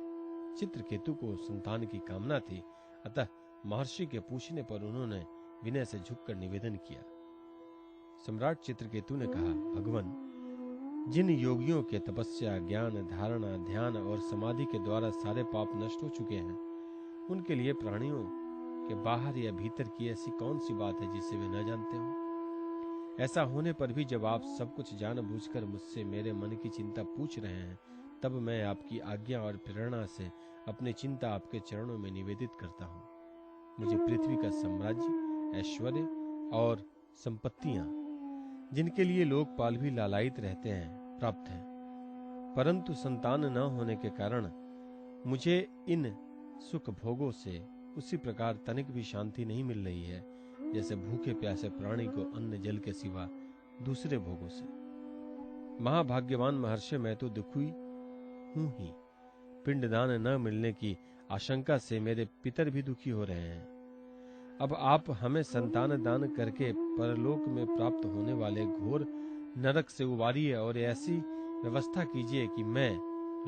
चित्रकेतु को संतान की कामना थी, अतः महर्षि के पूछने पर उन्होंने विनय से झुककर निवेदन किया। सम्राट चित्रकेतु ने कहा, भगवान, जिन योगियों के तपस्या, ज्ञान, धारणा, ध्यान और समाधि के द्वारा सारे पाप नष्ट हो चुके हैं, उनके लिए प्राणियों कि बाहर या भीतर की ऐसी कौन सी बात है जिसे वे न जानते हो। ऐसा होने पर भी जब आप सब कुछ जानबूझकर मुझसे मेरे मन की चिंता पूछ रहे हैं, तब मैं आपकी आज्ञा और प्रेरणा से अपनी चिंता आपके चरणों में निवेदित करता हूँ। मुझे पृथ्वी का साम्राज्य, ऐश्वर्य और संपत्तियां, जिनके लिए लोकपाल भी लालायित रहते हैं, प्राप्त हैं, परंतु संतान न होने के कारण मुझे इन सुख भोगों से उसी प्रकार तनिक भी शांति नहीं मिल रही है जैसे भूखे प्यासे प्राणी को अन्न जल के सिवा दूसरे भोगों से। महाभाग्यवान महर्षि, मैं तो दुखी हूं ही। पिंडदान न मिलने की आशंका से मेरे पितर भी दुखी हो रहे हैं। अब आप हमें संतान दान करके परलोक में प्राप्त होने वाले घोर नरक से उबारिए और ऐसी व्यवस्था कीजिए कि मैं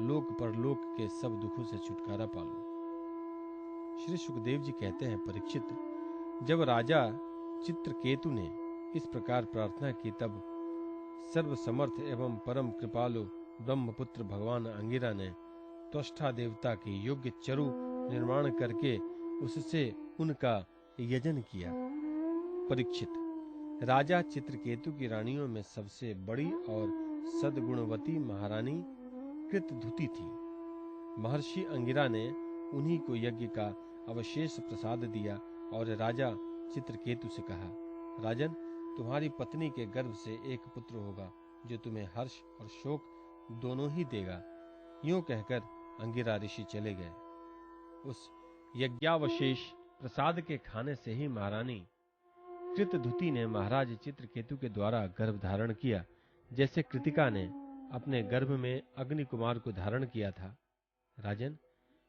लोक परलोक के सब दुखों से छुटकारा पालूं। श्री सुखदेव जी कहते हैं, परीक्षित, जब राजा चित्रकेतु ने इस प्रकार प्रार्थना की तब सर्वसमर्थ एवं परम कृपालु ब्रह्मपुत्र भगवान अंगिरा ने त्वष्टा देवता के योग्य चरु निर्माण करके उससे उनका यजन किया। परीक्षित, राजा चित्रकेतु की रानियों में सबसे बड़ी और सद्गुणवती महारानी कृतधुति थी। महर्षि अंगिरा ने उन्हीं को यज्ञ का अवशेष प्रसाद दिया और राजा चित्रकेतु से कहा, राजन, तुम्हारी पत्नी के गर्भ से एक पुत्र होगा जो तुम्हें हर्ष और शोक दोनों ही देगा। यूं कहकर अंगिरा ऋषि चले गए। उस यज्ञावशेष प्रसाद के खाने से ही महारानी कृतधुति ने महाराज चित्रकेतु के द्वारा गर्भ धारण किया, जैसे कृतिका ने अपने गर्भ में अग्नि कुमार को धारण किया था। राजन,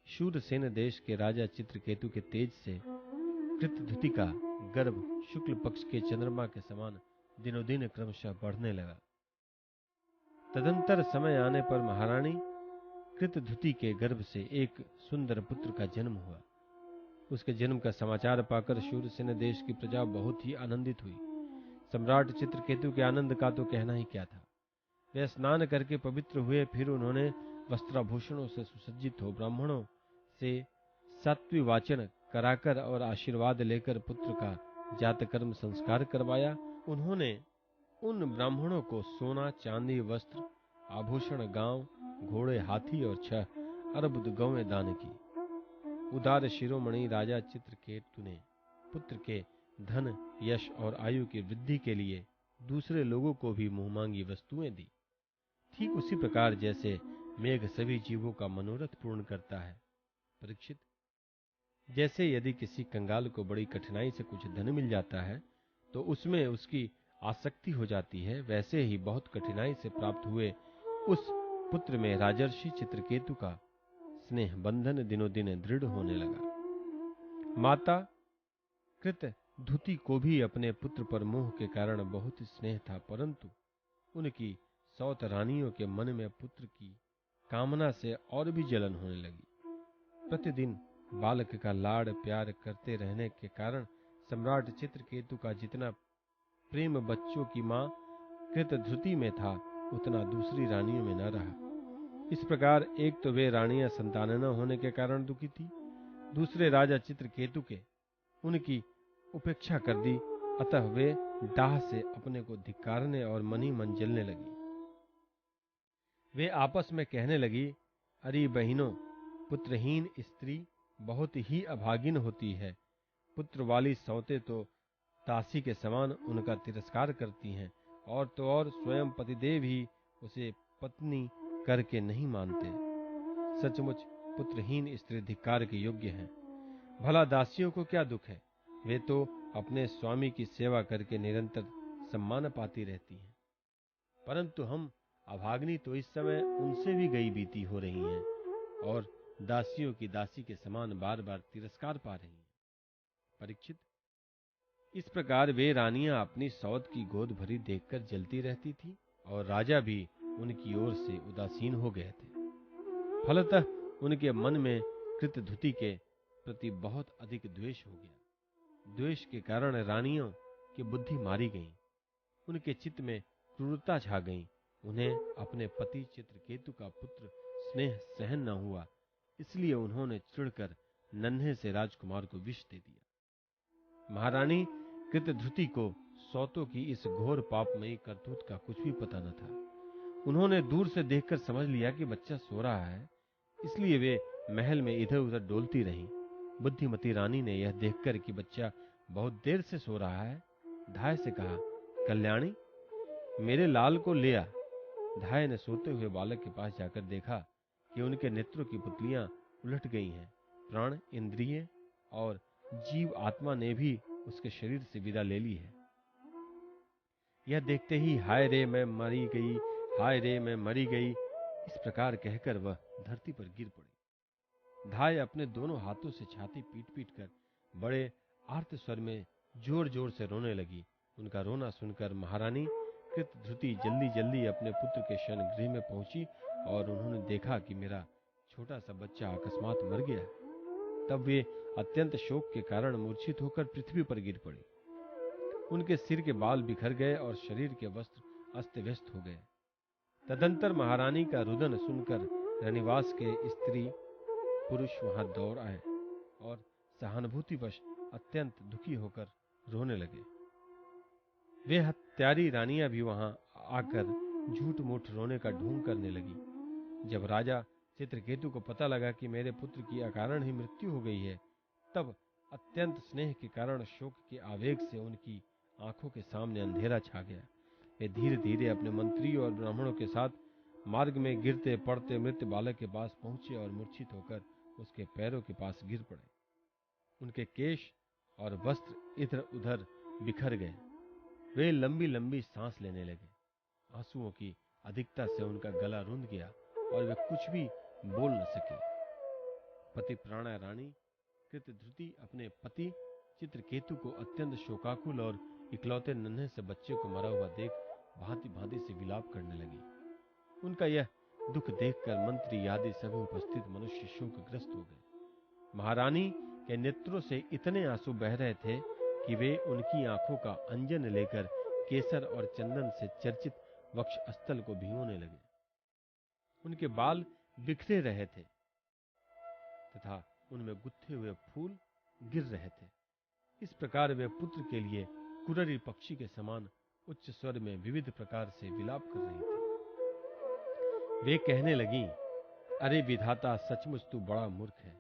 शूरसेन देश के राजा चित्रकेतु के तेज से कृतधुति का गर्भ शुक्ल पक्ष के चंद्रमा के समान दिनों दिन क्रमशः बढ़ने लगा। तदंतर समय आने पर महारानी कृतधुति के गर्भ से एक सुंदर पुत्र का जन्म हुआ। उसके जन्म का समाचार पाकर शूरसेन देश की प्रजा बहुत ही आनंदित हुई। सम्राट चित्रकेतु के आनंद का तो कहना ही क्या था। वे स्नान करके पवित्र हुए, फिर उन्होंने वस्त्राभूषणों से सुसज्जित हो ब्राह्मणों से सात्विक वाचन कराकर और आशीर्वाद लेकर पुत्र का जातकर्म संस्कार करवाया। उन्होंने उन ब्राह्मणों को सोना, चांदी, वस्त्र, आभूषण, गांव, घोड़े, हाथी और 6 अरब गौएं दान की। उदार शिरोमणि राजा चित्रकेतु ने पुत्र के धन, यश और आयु की वृद्धि के लिए दूसरे लोगों को भी मुंहमांगी वस्तुएं दी। ठीक उसी प्रकार जैसे मेघ सभी जीवों का मनोरथ पूर्ण करता है। परीक्षित, जैसे यदि किसी कंगाल को बड़ी कठिनाई से कुछ धन मिल जाता है तो उसमें उसकी आसक्ति हो जाती है, वैसे ही बहुत कठिनाई से प्राप्त हुए उस पुत्र में राजर्षि चित्रकेतु का स्नेह बंधन दिनों दिन दृढ़ होने लगा। माता कृतधुति को भी अपने पुत्र पर मोह के कारण बहुत स्नेह था, परंतु उनकी 100 रानियों के मन में पुत्र की कामना से और भी जलन होने लगी। प्रतिदिन बालक का लाड़ प्यार करते रहने के कारण सम्राट चित्रकेतु का जितना प्रेम बच्चों की मां कृतधुति में था उतना दूसरी रानियों में न रहा। इस प्रकार एक तो वे रानियां संतान न होने के कारण दुखी थी, दूसरे राजा चित्रकेतु के उनकी उपेक्षा कर दी, अतः वे डाह से अपने को धिक्कारने और मन ही मन जलने लगी। वे आपस में कहने लगी, अरे बहनों, पुत्रहीन स्त्री बहुत ही अभागिन होती है। पुत्र वाली सौतें तो दासी के समान उनका तिरस्कार करती हैं, और तो और स्वयं पतिदेव ही उसे पत्नी करके नहीं मानते। सचमुच पुत्रहीन स्त्री धिक्कार के योग्य है। भला दासियों को क्या दुख है, वे तो अपने स्वामी की सेवा करके निरंतर सम्मान पाती रहती हैं, परंतु हम अभाग्नि तो इस समय उनसे भी गई बीती हो रही हैं और दासियों की दासी के समान बार बार तिरस्कार पा रही हैं। परीक्षित, इस प्रकार वे रानियां अपनी सौत की गोद भरी देखकर जलती रहती थी और राजा भी उनकी ओर से उदासीन हो गए थे। फलतः उनके मन में कृतधुति के प्रति बहुत अधिक द्वेष हो गया। द्वेष के कारण रानियों की बुद्धि मारी गई, उनके चित्त में क्रूरता छा गई। उन्हें अपने पति चित्रकेतु का पुत्र स्नेह सहन न हुआ, इसलिए उन्होंने चिढ़कर नन्हे से राजकुमार को विष दे दिया। महारानी कृतधृति को सौतों की इस घोर पापमयी करतूत का कुछ भी पता न था। उन्होंने दूर से देखकर समझ लिया कि बच्चा सो रहा है, इसलिए वे महल में इधर उधर डोलती रहीं। बुद्धिमती रानी ने यह देखकर कि बच्चा बहुत देर से सो रहा है, धाय से कहा, कल्याणी, मेरे लाल को ले आ। धाय ने सोते हुए बालक के पास जाकर देखा कि उनके नेत्रों की पुतलियां उलट गई हैं। प्राण, इंद्रिय और जीव आत्मा ने भी उसके शरीर से विदा ले ली है। यह देखते ही हाय रे मैं मरी गई, हाय रे मैं मरी गई, इस प्रकार कहकर वह धरती पर गिर पड़ी। धाय अपने दोनों हाथों से छाती पीट पीट कर बड़े आर्त स्वर में जोर जोर से रोने लगी। उनका रोना सुनकर महारानी कृतधृति जल्दी जल्दी अपने पुत्र के शयन गृह में पहुंची और उन्होंने देखा कि मेरा छोटा सा बच्चा अकस्मात मर गया। तब वे अत्यंत शोक के कारण मूर्छित होकर पृथ्वी पर गिर पड़ी। उनके सिर के बाल बिखर गए और शरीर के वस्त्र अस्त व्यस्त हो गए। तदंतर महारानी का रुदन सुनकर रनिवास के स्त्री पुरुष वहां दौड़ आए और सहानुभूतिवश अत्यंत दुखी होकर रोने लगे। वे हत्यारी रानियां भी वहां आकर झूठ मूठ रोने का ढोंग करने लगी। जब राजा चित्रकेतु को पता लगा कि मेरे पुत्र की अकारण ही मृत्यु हो गई है, तब अत्यंत स्नेह के कारण शोक के आवेग से उनकी आंखों के सामने अंधेरा छा गया। वे धीरे धीरे अपने मंत्री और ब्राह्मणों के साथ मार्ग में गिरते पड़ते मृत बालक के पास पहुंचे और मूर्छित होकर उसके पैरों के पास गिर पड़े। उनके केश और वस्त्र इधर उधर बिखर गए। वे लंबी लंबी सांस लेने लगे। आंसुओं की अधिकता से उनका गला रुंध गया और वे कुछ भी बोल न सके। पति प्राणा रानी कृतधृति अपने पति चित्रकेतु को अत्यंत शोकाकुल और इकलौते नन्हे से बच्चे को मरा हुआ देख भांति भांति से विलाप करने लगी। उनका यह दुख देखकर मंत्री आदि सभी उपस्थित मनुष्य शोकग्रस्त हो गए। महारानी के नेत्रों से इतने आंसू बह रहे थे कि वे उनकी आंखों का अंजन लेकर केसर और चंदन से चर्चित वक्ष स्थल को भिगोने लगे। उनके बाल बिखरे रहे थे तथा उनमें गुत्थे हुए फूल गिर रहे थे। इस प्रकार वे पुत्र के लिए कुररी पक्षी के समान उच्च स्वर में विविध प्रकार से विलाप कर रही थी। वे कहने लगी, अरे विधाता, सचमुच तू बड़ा मूर्ख है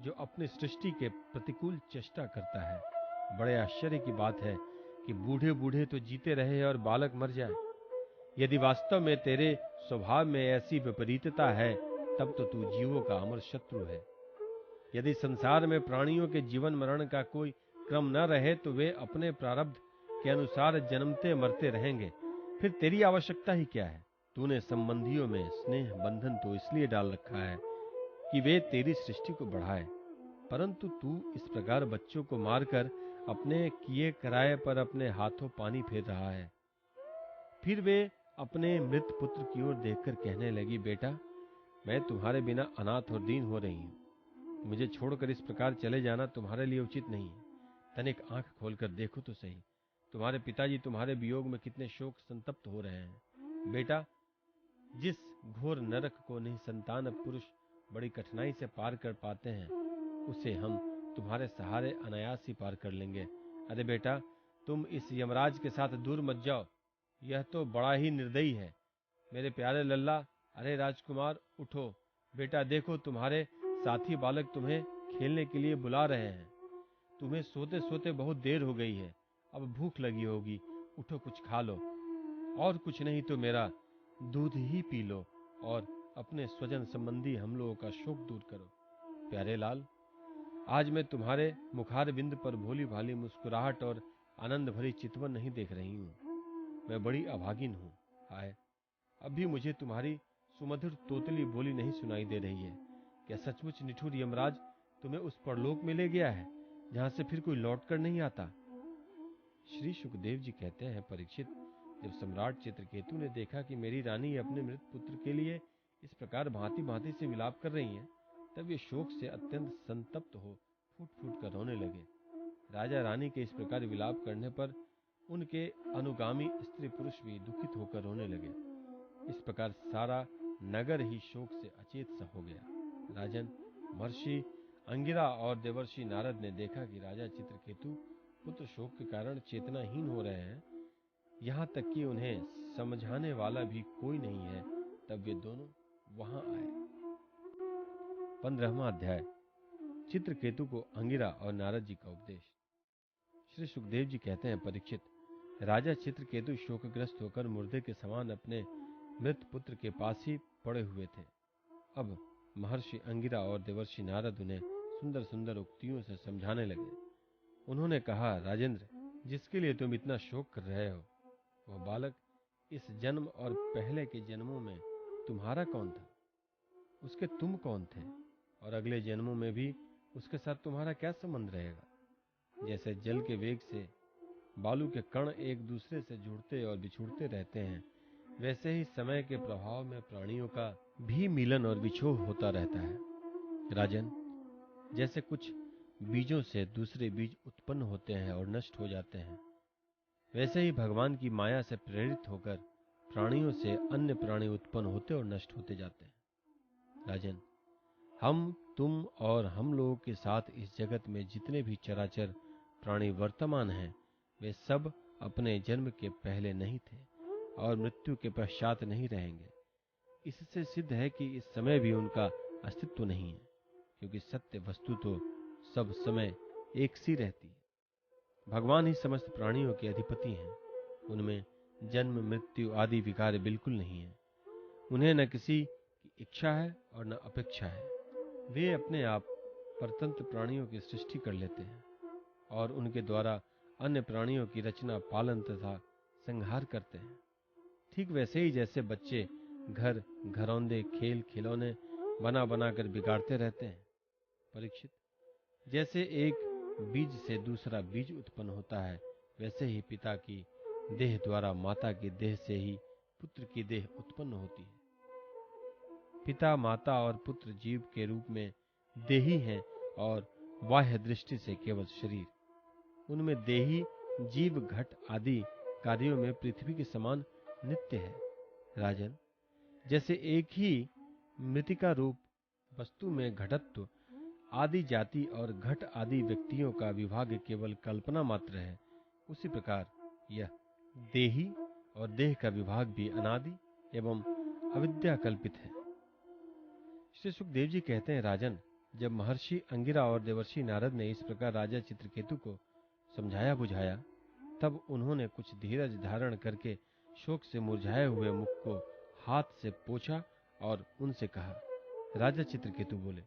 जो अपनी सृष्टि के प्रतिकूल चेष्टा करता है। बड़े आश्चर्य की बात है कि बूढ़े बूढ़े तो जीते रहे और बालक मर जाए। यदि वास्तव में तेरे स्वभाव में ऐसी विपरीतता है, तब तो तू जीवों का अमर शत्रु है। यदि संसार में प्राणियों के जीवन मरण का कोई क्रम न रहे तो वे अपने प्रारब्ध के अनुसार जन्मते मरते रहेंगे। फिर तेरी आवश्यकता ही क्या है? तूने संबंधियों में स्नेह बंधन तो इसलिए डाल रखा है कि वे तेरी सृष्टि को बढ़ाए, परंतु तू इस प्रकार बच्चों को मारकर अपने किए कराए पर अपने हाथों पानी फेर रहा है। फिर वे अपने मृत पुत्र की ओर देखकर कहने लगी, बेटा, मैं तुम्हारे बिना अनाथ और दीन हो रही हूँ। मुझे छोड़कर इस प्रकार चले जाना तुम्हारे लिए उचित नहीं है। तनिक आंख खोलकर देखो तो सही, तुम्हारे पिताजी तुम्हारे वियोग में कितने शोक संतप्त हो रहे हैं। बेटा, जिस घोर नरक को निसंतान पुरुष बड़ी कठिनाई से पार कर पाते हैं, उसे हम तुम्हारे सहारे अनायास ही पार कर लेंगे। अरे बेटा, तुम इस यमराज के साथ दूर मत जाओ, यह तो बड़ा ही निर्दयी है। मेरे प्यारे लल्ला, अरे राजकुमार, उठो। बेटा देखो, तुम्हारे साथी बालक तुम्हें खेलने के लिए बुला रहे हैं। तुम्हें सोते सोते बहुत देर हो गई है, अब भूख लगी होगी, उठो कुछ खा लो, और कुछ नहीं तो मेरा दूध ही पी लो और अपने स्वजन संबंधी हम लोगों का शोक दूर करो। प्यारे लाल, आज मैं तुम्हारे मुखार बिंद पर भोली भाली मुस्कुराहट और आनंद भरी चितवन नहीं देख रही हूँ। मैं बड़ी अभागिन हूँ। हाय, अब भी मुझे तुम्हारी सुमधुर तोतली बोली नहीं सुनाई दे रही है। क्या सचमुच निठुर यमराज तुम्हें उस परलोक में ले गया है जहां से फिर कोई लौट कर नहीं आता? श्री सुखदेव जी कहते हैं, परीक्षित, जब सम्राट चित्रकेतु ने देखा कि मेरी रानी अपने मृत पुत्र के लिए इस प्रकार भांति भांति से विलाप कर रही हैं, तब वे शोक से अत्यंत संतप्त हो फूट फूट कर रोने लगे। राजा रानी के इस प्रकार विलाप करने पर उनके अनुगामी स्त्री पुरुष भी दुखित होकर रोने लगे। इस प्रकार सारा नगर ही शोक से अचेत सा हो गया। राजन, महर्षि अंगिरा और देवर्षि नारद ने देखा कि राजा चित्रकेतु पुत्र शोक के कारण चेतनाहीन हो रहे हैं, यहाँ तक कि उन्हें समझाने वाला भी कोई नहीं है, तब वे दोनों वहां आए। 15वां अध्याय। चित्रकेतु को अंगिरा और नारद जी का उपदेश। श्री सुखदेव जी कहते हैं, परीक्षित, राजा चित्रकेतु शोकग्रस्त होकर मुर्दे के समान अपने मृत पुत्र के पास ही पड़े हुए थे। अब महर्षि अंगिरा और देवर्षि नारद उन्हें सुंदर सुंदर उक्तियों से समझाने लगे। उन्होंने कहा, राजेंद्र, जिसके लिए तुम इतना शोक कर रहे हो, वह बालक इस जन्म और पहले के जन्मों में तुम्हारा कौन था? उसके तुम कौन थे? और अगले जन्मों में भी उसके साथ तुम्हारा क्या संबंध रहेगा? जैसे जल के वेग से बालू के कण एक दूसरे से जुड़ते और बिछुड़ते रहते हैं, वैसे ही समय के प्रभाव में प्राणियों का भी मिलन और विछोह होता रहता है। राजन, जैसे कुछ बीजों से दूसरे बीज उत्पन्न होते हैं और नष्ट हो जाते हैं, वैसे ही भगवान की माया से प्रेरित होकर प्राणियों से अन्य प्राणी उत्पन्न होते और नष्ट होते जाते हैं। राजन, हम, तुम और हम लोगों के साथ इस जगत में जितने भी चराचर प्राणी वर्तमान हैं, वे सब अपने जन्म के पहले नहीं थे और मृत्यु के पश्चात नहीं रहेंगे। इससे सिद्ध है कि इस समय भी उनका अस्तित्व नहीं है, क्योंकि सत्य वस्तु तो सब समय एक सी रहती है। भगवान ही समस्त प्राणियों के अधिपति हैं। उनमें जन्म, मृत्यु आदि विकार बिल्कुल नहीं है। उन्हें न किसी की इच्छा है और न अपेक्षा है। वे अपने आप परतंत्र प्राणियों की सृष्टि कर लेते हैं और उनके द्वारा अन्य प्राणियों की रचना, पालन तथा संहार करते हैं। ठीक वैसे ही जैसे बच्चे घर, घरौंदे, खेल, खिलौने बना बनाकर बिगाड़ते रहते हैं। परीक्षित, जैसे एक बीज से दूसरा बीज उत्पन्न होता है, वैसे ही पिता की देह द्वारा माता की देह से ही पुत्र की देह उत्पन्न होती है। पिता, माता और पुत्र जीव के रूप में देही हैं और बाह्य दृष्टि से केवल शरीर। उनमें देही, जीव, घट आदि कार्यों में पृथ्वी के समान नित्य है। राजन, जैसे एक ही मृतिका रूप वस्तु में घटत्व आदि जाति और घट आदि व्यक्तियों का विभाग केवल कल्पना मात्र है, उसी प्रकार यह देही और देह का विभाग भी अनादि एवं अविद्या कल्पित है। श्री सुखदेव जी कहते हैं, राजन, जब महर्षि अंगिरा और देवर्षि नारद ने इस प्रकार राजा चित्रकेतु को समझाया बुझाया, तब उन्होंने कुछ धीरज धारण करके शोक से मुरझाए हुए मुख को हाथ से पोंछा और उनसे कहा। राजा चित्रकेतु बोले,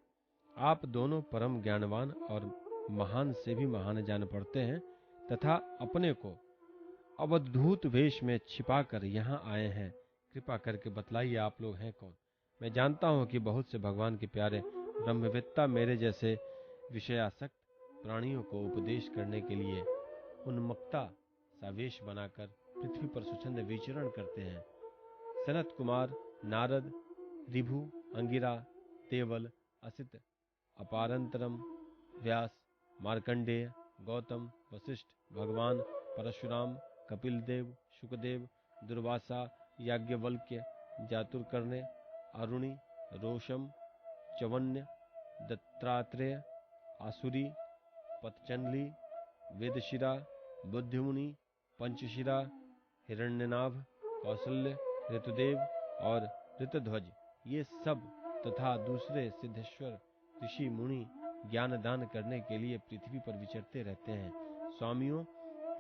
आप दोनों परम ज्ञानवान और महान से भी महान जान पड़ते हैं तथा अपने को अवधूत वेश में छिपाकर यहाँ आए हैं। कृपा करके बतलाइए, आप लोग हैं कौन? मैं जानता हूँ कि बहुत से भगवान के प्यारे ब्रह्मवेत्ता मेरे जैसे विषयासक्त प्राणियों को उपदेश करने के लिए उन्मत्ता सा वेश बनाकर पृथ्वी पर स्वच्छंद विचरण करते हैं। सनत कुमार, नारद, ऋभु, अंगिरा, देवल, असित, अपारंतरम, व्यास, मार्कंडेय, गौतम, वशिष्ठ, भगवान परशुराम, कपिल देव, शुकदेव, दुर्वासा, याज्ञवल्क्य, जातुर्कर्ण्य, अरुणि, रोशम, चवन्य, दत्तात्रेय, आसुरी, पतंजलि, वेदशिरा, बुद्धिमुनि, पंचशिरा, हिरण्यनाभ, कौसल्य, ऋतुदेव और ऋतध्वज, ये सब तथा दूसरे सिद्धेश्वर ऋषि मुनि ज्ञान दान करने के लिए पृथ्वी पर विचरते रहते हैं। स्वामियों,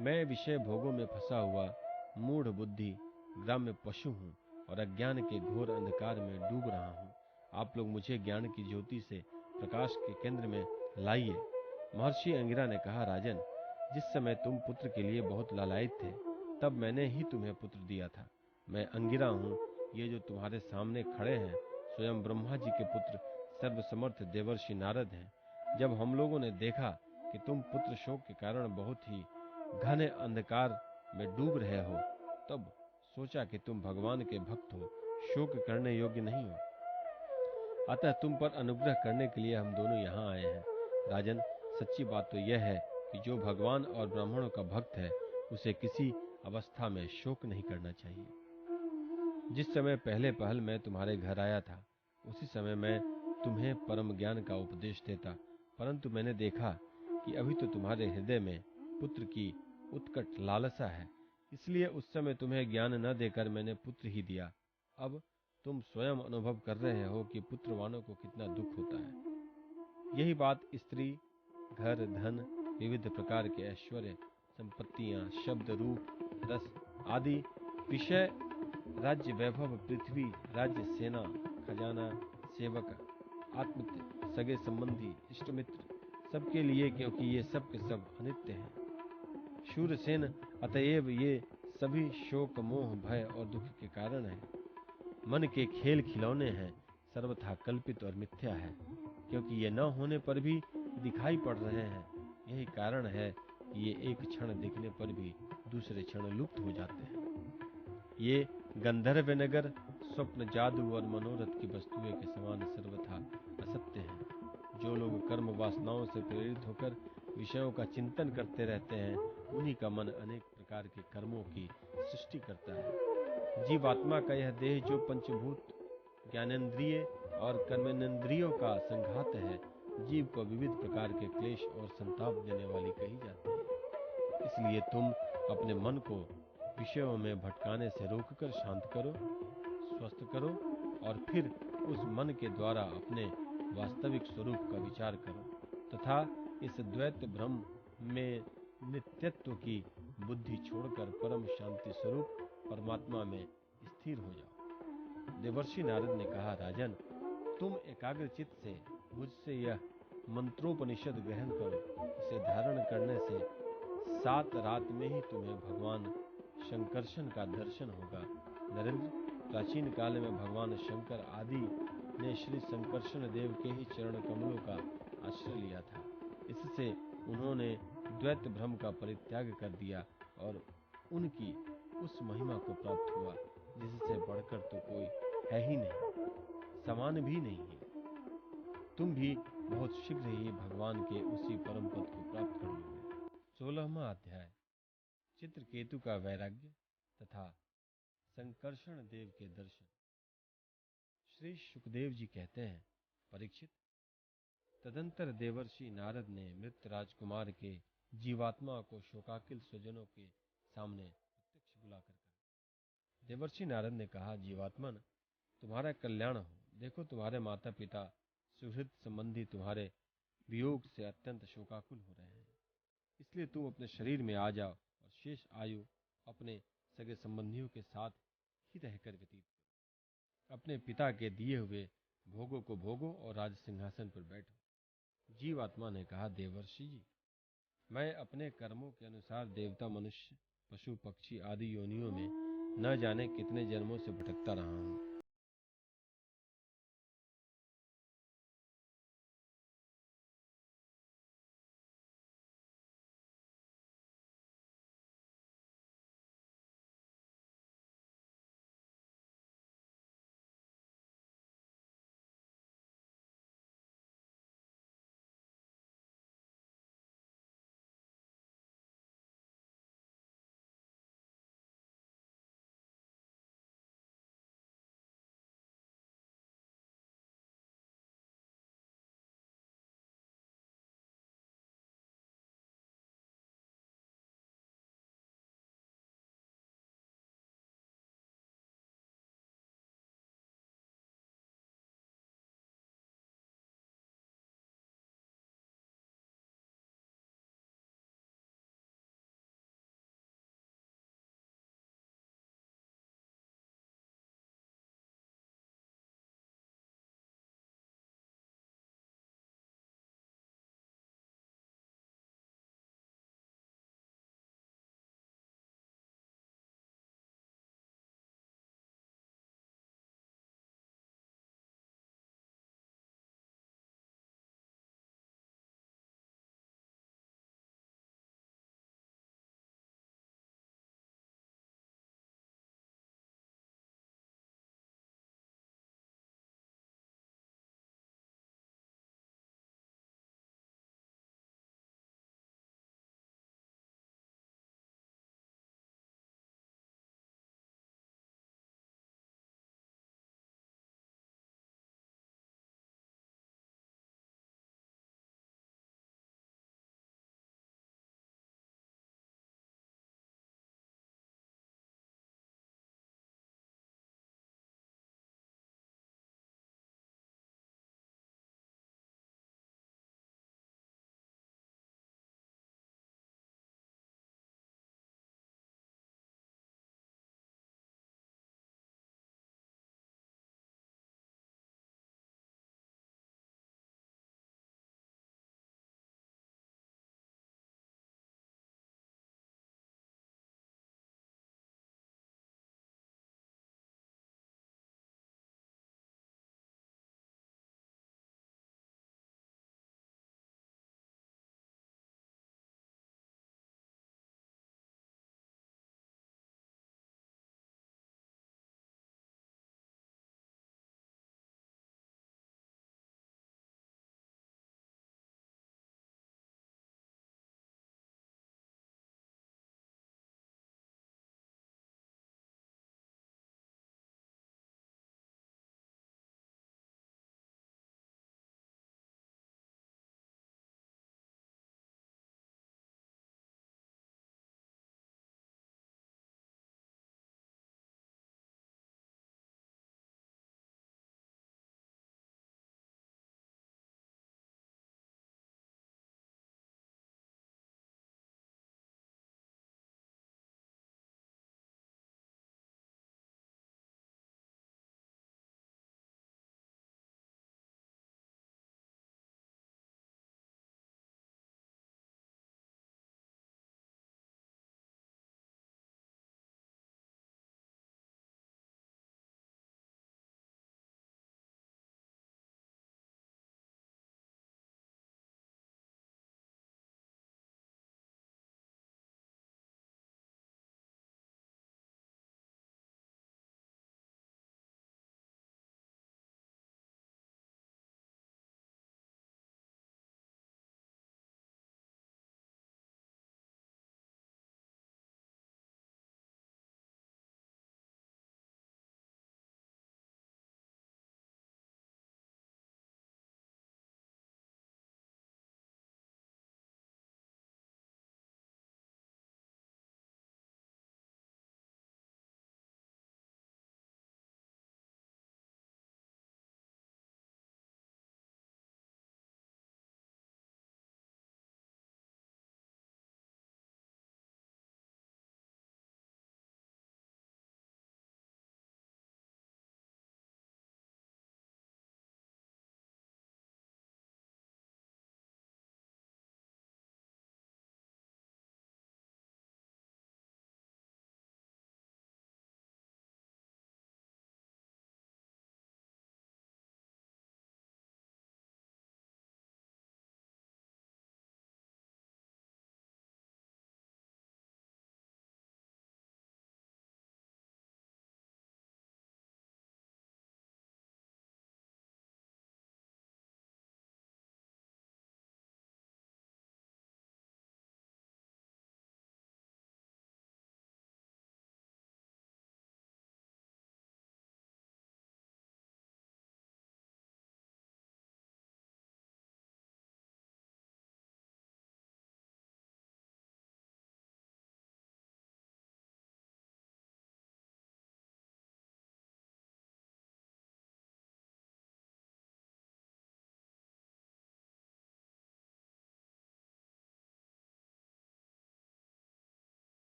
मैं विषय भोगों में फंसा हुआ मूढ़ बुद्धि ग्राम्य पशु हूँ और अज्ञान के घोर अंधकार में डूब रहा हूँ। आप लोग मुझे ज्ञान की ज्योति से प्रकाश के केंद्र में लाइए। महर्षि अंगिरा ने कहा, राजन, जिस समय तुम पुत्र के लिए बहुत लालायित थे, तब मैंने ही तुम्हें पुत्र दिया था। मैं अंगिरा हूँ। ये जो तुम्हारे सामने खड़े हैं, स्वयं ब्रह्मा जी के पुत्र सर्वसमर्थ देवर्षि नारद हैं। जब हम लोगों ने देखा कि तुम पुत्र शोक के कारण बहुत ही घने अंधकार में डूब रहे हो, तब सोचा कि तुम भगवान के भक्त हो, शोक करने योग्य नहीं हो। अतः तुम पर अनुग्रह करने के लिए हम दोनों यहाँ आए हैं। राजन, सच्ची बात तो यह है कि जो भगवान और ब्राह्मणों का भक्त है, उसे किसी अवस्था में शोक नहीं करना चाहिए। जिस समय पहले पहल मैं तुम्हारे घर आया था, उसी समय मैं तुम्हें परम ज्ञान का उपदेश देता, परंतु मैंने देखा कि अभी तो तुम्हारे हृदय में पुत्र की उत्कट लालसा है, इसलिए उस समय तुम्हें ज्ञान न देकर मैंने पुत्र ही दिया। अब तुम स्वयं अनुभव कर रहे हो कि पुत्रवानों को कितना दुख होता है। यही बात स्त्री, घर, धन, विविध प्रकार के ऐश्वर्य, संपत्तियां, शब्द, रूप, रस आदि विषय, राज्य वैभव, पृथ्वी, राज्य, सेना, खजाना, सेवक, आत्मित्र, सगे संबंधी, इष्ट मित्र, सबके लिए, क्योंकि ये सब के सब अनित्य हैं। शूरसेन, अतएव ये सभी शोक, मोह, भय और दुख के कारण हैं। मन के खेल खिलौने हैं, सर्वथा कल्पित और मिथ्या है, क्योंकि ये न होने पर भी दिखाई पड़ रहे हैं। यही कारण है कि ये एक क्षण दिखने पर भी दूसरे क्षण लुप्त हो जाते हैं। ये गंधर्व नगर स्वप्न, जादू और मनोरथ की वस्तुएं के समान सर्वथा असत्य हैं। जो लोग कर्म वासनाओं से प्रेरित होकर विषयों का चिंतन करते रहते हैं, उन्हीं का मन अनेक प्रकार के कर्मों की सृष्टि करता है। जीवात्मा का यह देह जो पंचभूत, ज्ञानेंद्रिय और कर्मेंद्रियों का संघात है, जीव को विविध प्रकार के क्लेश और संताप देने वाली कही जाती है। इसलिए तुम अपने मन को विषयों में भटकाने से रोककर शांत करो, स्वस्थ करो और फिर उस मन के द्वारा अपने वास्तविक स्वरूप का विचार करो तथा इस द्वैत भ्रम में नित्यत्व की बुद्धि छोड़कर परम शांति स्वरूप परमात्मा में स्थिर हो जाओ। देवर्षि नारद ने कहा, राजन, तुम एकाग्र चित्त से मुझसे यह मंत्रोपनिषद ग्रहण करो। इसे धारण करने से 7 रात में ही तुम्हें भगवान शंकरशन का दर्शन होगा। नरेंद्र, प्राचीन काल में भगवान शंकर आदि ने श्री शंकरशन देव के ही चरण कमलों का आश्रय लिया था। इससे उन्होंने द्वैत भ्रम का परित्याग कर दिया और उनकी उस महिमा को प्राप्त हुआ जिससे बढ़कर तो कोई है ही नहीं, समान भी नहीं है। तुम भी बहुत शीघ्र ही भगवान के उसी परम पद को प्राप्त कर लोगे। 16वां अध्याय, चित्रकेतु का वैराग्य तथा संकर्षण देव के दर्शन। श्री सुखदेव जी कहते हैं, परीक्षित, तदंतर देवर्षि नारद ने मृत राजकुमार के जीवात्मा को शोकाकिल स्वजनों के सामने प्रत्यक्ष बुलाकर कहा। देवर्षि नारद ने कहा, जीवात्मन, तुम्हारा कल्याण हो। देखो, तुम्हारे माता पिता, सुहृद संबंधी तुम्हारे वियोग से अत्यंत शोकाकुल हो रहे हैं। इसलिए तुम अपने शरीर में आ जाओ और शेष आयु अपने सगे संबंधियों के साथ ही रहकर व्यतीत करो। अपने पिता के दिए हुए भोगों को भोगो और राज सिंहासन पर बैठो। जीवात्मा ने कहा, देवर्षि जी, मैं अपने कर्मों के अनुसार देवता, मनुष्य, पशु, पक्षी आदि योनियों में न जाने कितने जन्मों से भटकता रहा हूँ।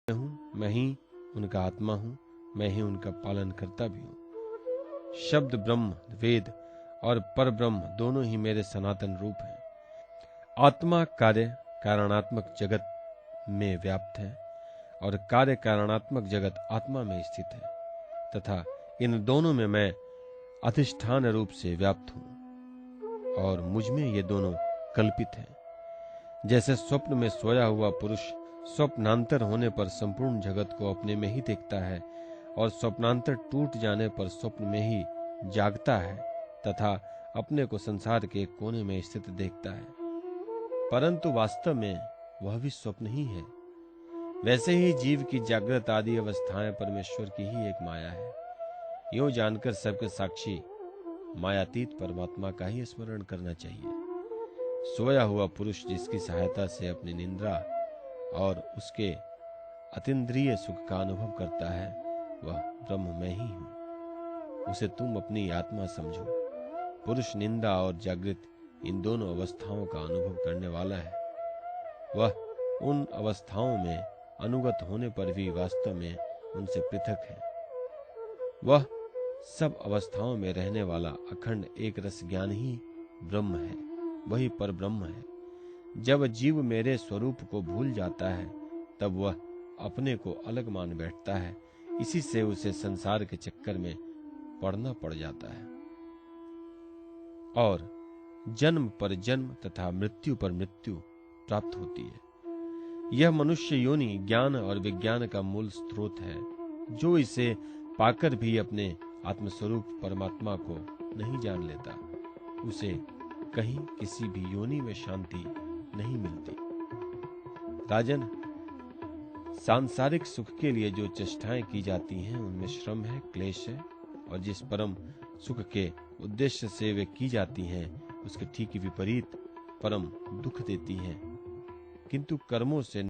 हूँ, मैं ही उनका आत्मा हूँ, मैं ही उनका पालन करता भी हूँ। शब्द ब्रह्म, वेद और पर ब्रह्म दोनों ही मेरे सनातन रूप हैं। आत्मा कार्य कारणात्मक जगत में व्याप्त है और कार्य कारणात्मक जगत आत्मा में स्थित है तथा इन दोनों में मैं अधिष्ठान रूप से व्याप्त हूँ और मुझ में ये दोनों कल्पित हैं। जैसे स्वप्न में सोया हुआ पुरुष स्वप्नांतर होने पर संपूर्ण जगत को अपने में ही देखता है और स्वप्नांतर टूट जाने पर स्वप्न में ही जागता है तथा अपने को संसार के एक कोने में स्थित देखता है, परंतु वास्तव में वह भी स्वप्न ही है। वैसे ही जीव की जागृत आदि अवस्थाएं परमेश्वर की ही एक माया है। यूं जानकर सबके साक्षी मायातीत परमात्मा का ही स्मरण करना चाहिए। सोया हुआ पुरुष जिसकी सहायता से अपनी निद्रा और उसके अतीन्द्रिय सुख का अनुभव करता है, वह ब्रह्म मैं ही हूँ। उसे तुम अपनी आत्मा समझो। पुरुष निंदा और जागृत इन दोनों अवस्थाओं का अनुभव करने वाला है। वह उन अवस्थाओं में अनुगत होने पर भी वास्तव में उनसे पृथक है। वह सब अवस्थाओं में रहने वाला अखंड एक रस ज्ञान ही ब्रह्म है, वही पर ब्रह्म है। जब जीव मेरे स्वरूप को भूल जाता है तब वह अपने को अलग मान बैठता है। इसी से उसे संसार के चक्कर में पड़ना पड़ जाता है और जन्म पर जन्म तथा मृत्यु पर मृत्यु प्राप्त होती है। यह मनुष्य योनि ज्ञान और विज्ञान का मूल स्रोत है। जो इसे पाकर भी अपने आत्मस्वरूप परमात्मा को नहीं जान लेता, उसे कहीं किसी भी योनि में शांति नहीं मिलती। राजन, सांसारिक सुख के लिए जो चेष्टाएं की जाती हैं उनमें श्रम है, क्लेश है, और जिस परम सुख के उद्देश्य से वे की जाती हैं उसके ठीक विपरीत परम दुख देती हैं। किंतु कर्मों से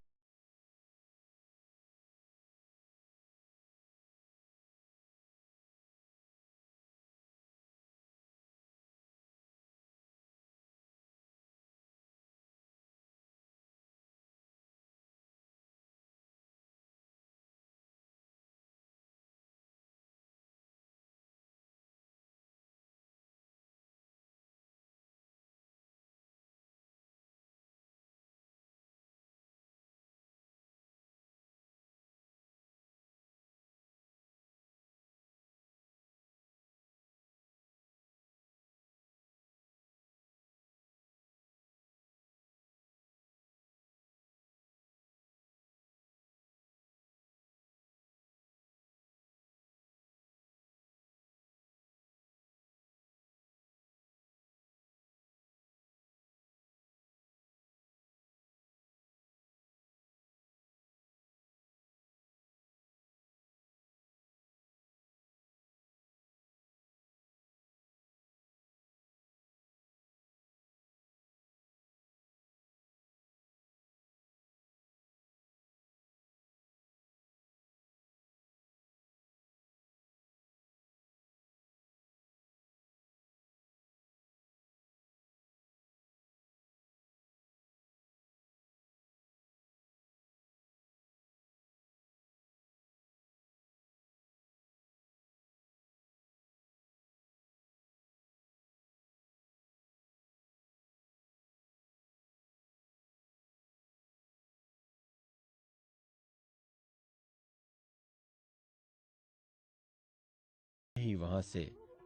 ही वहां से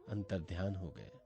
अंतर्ध्यान हो गए।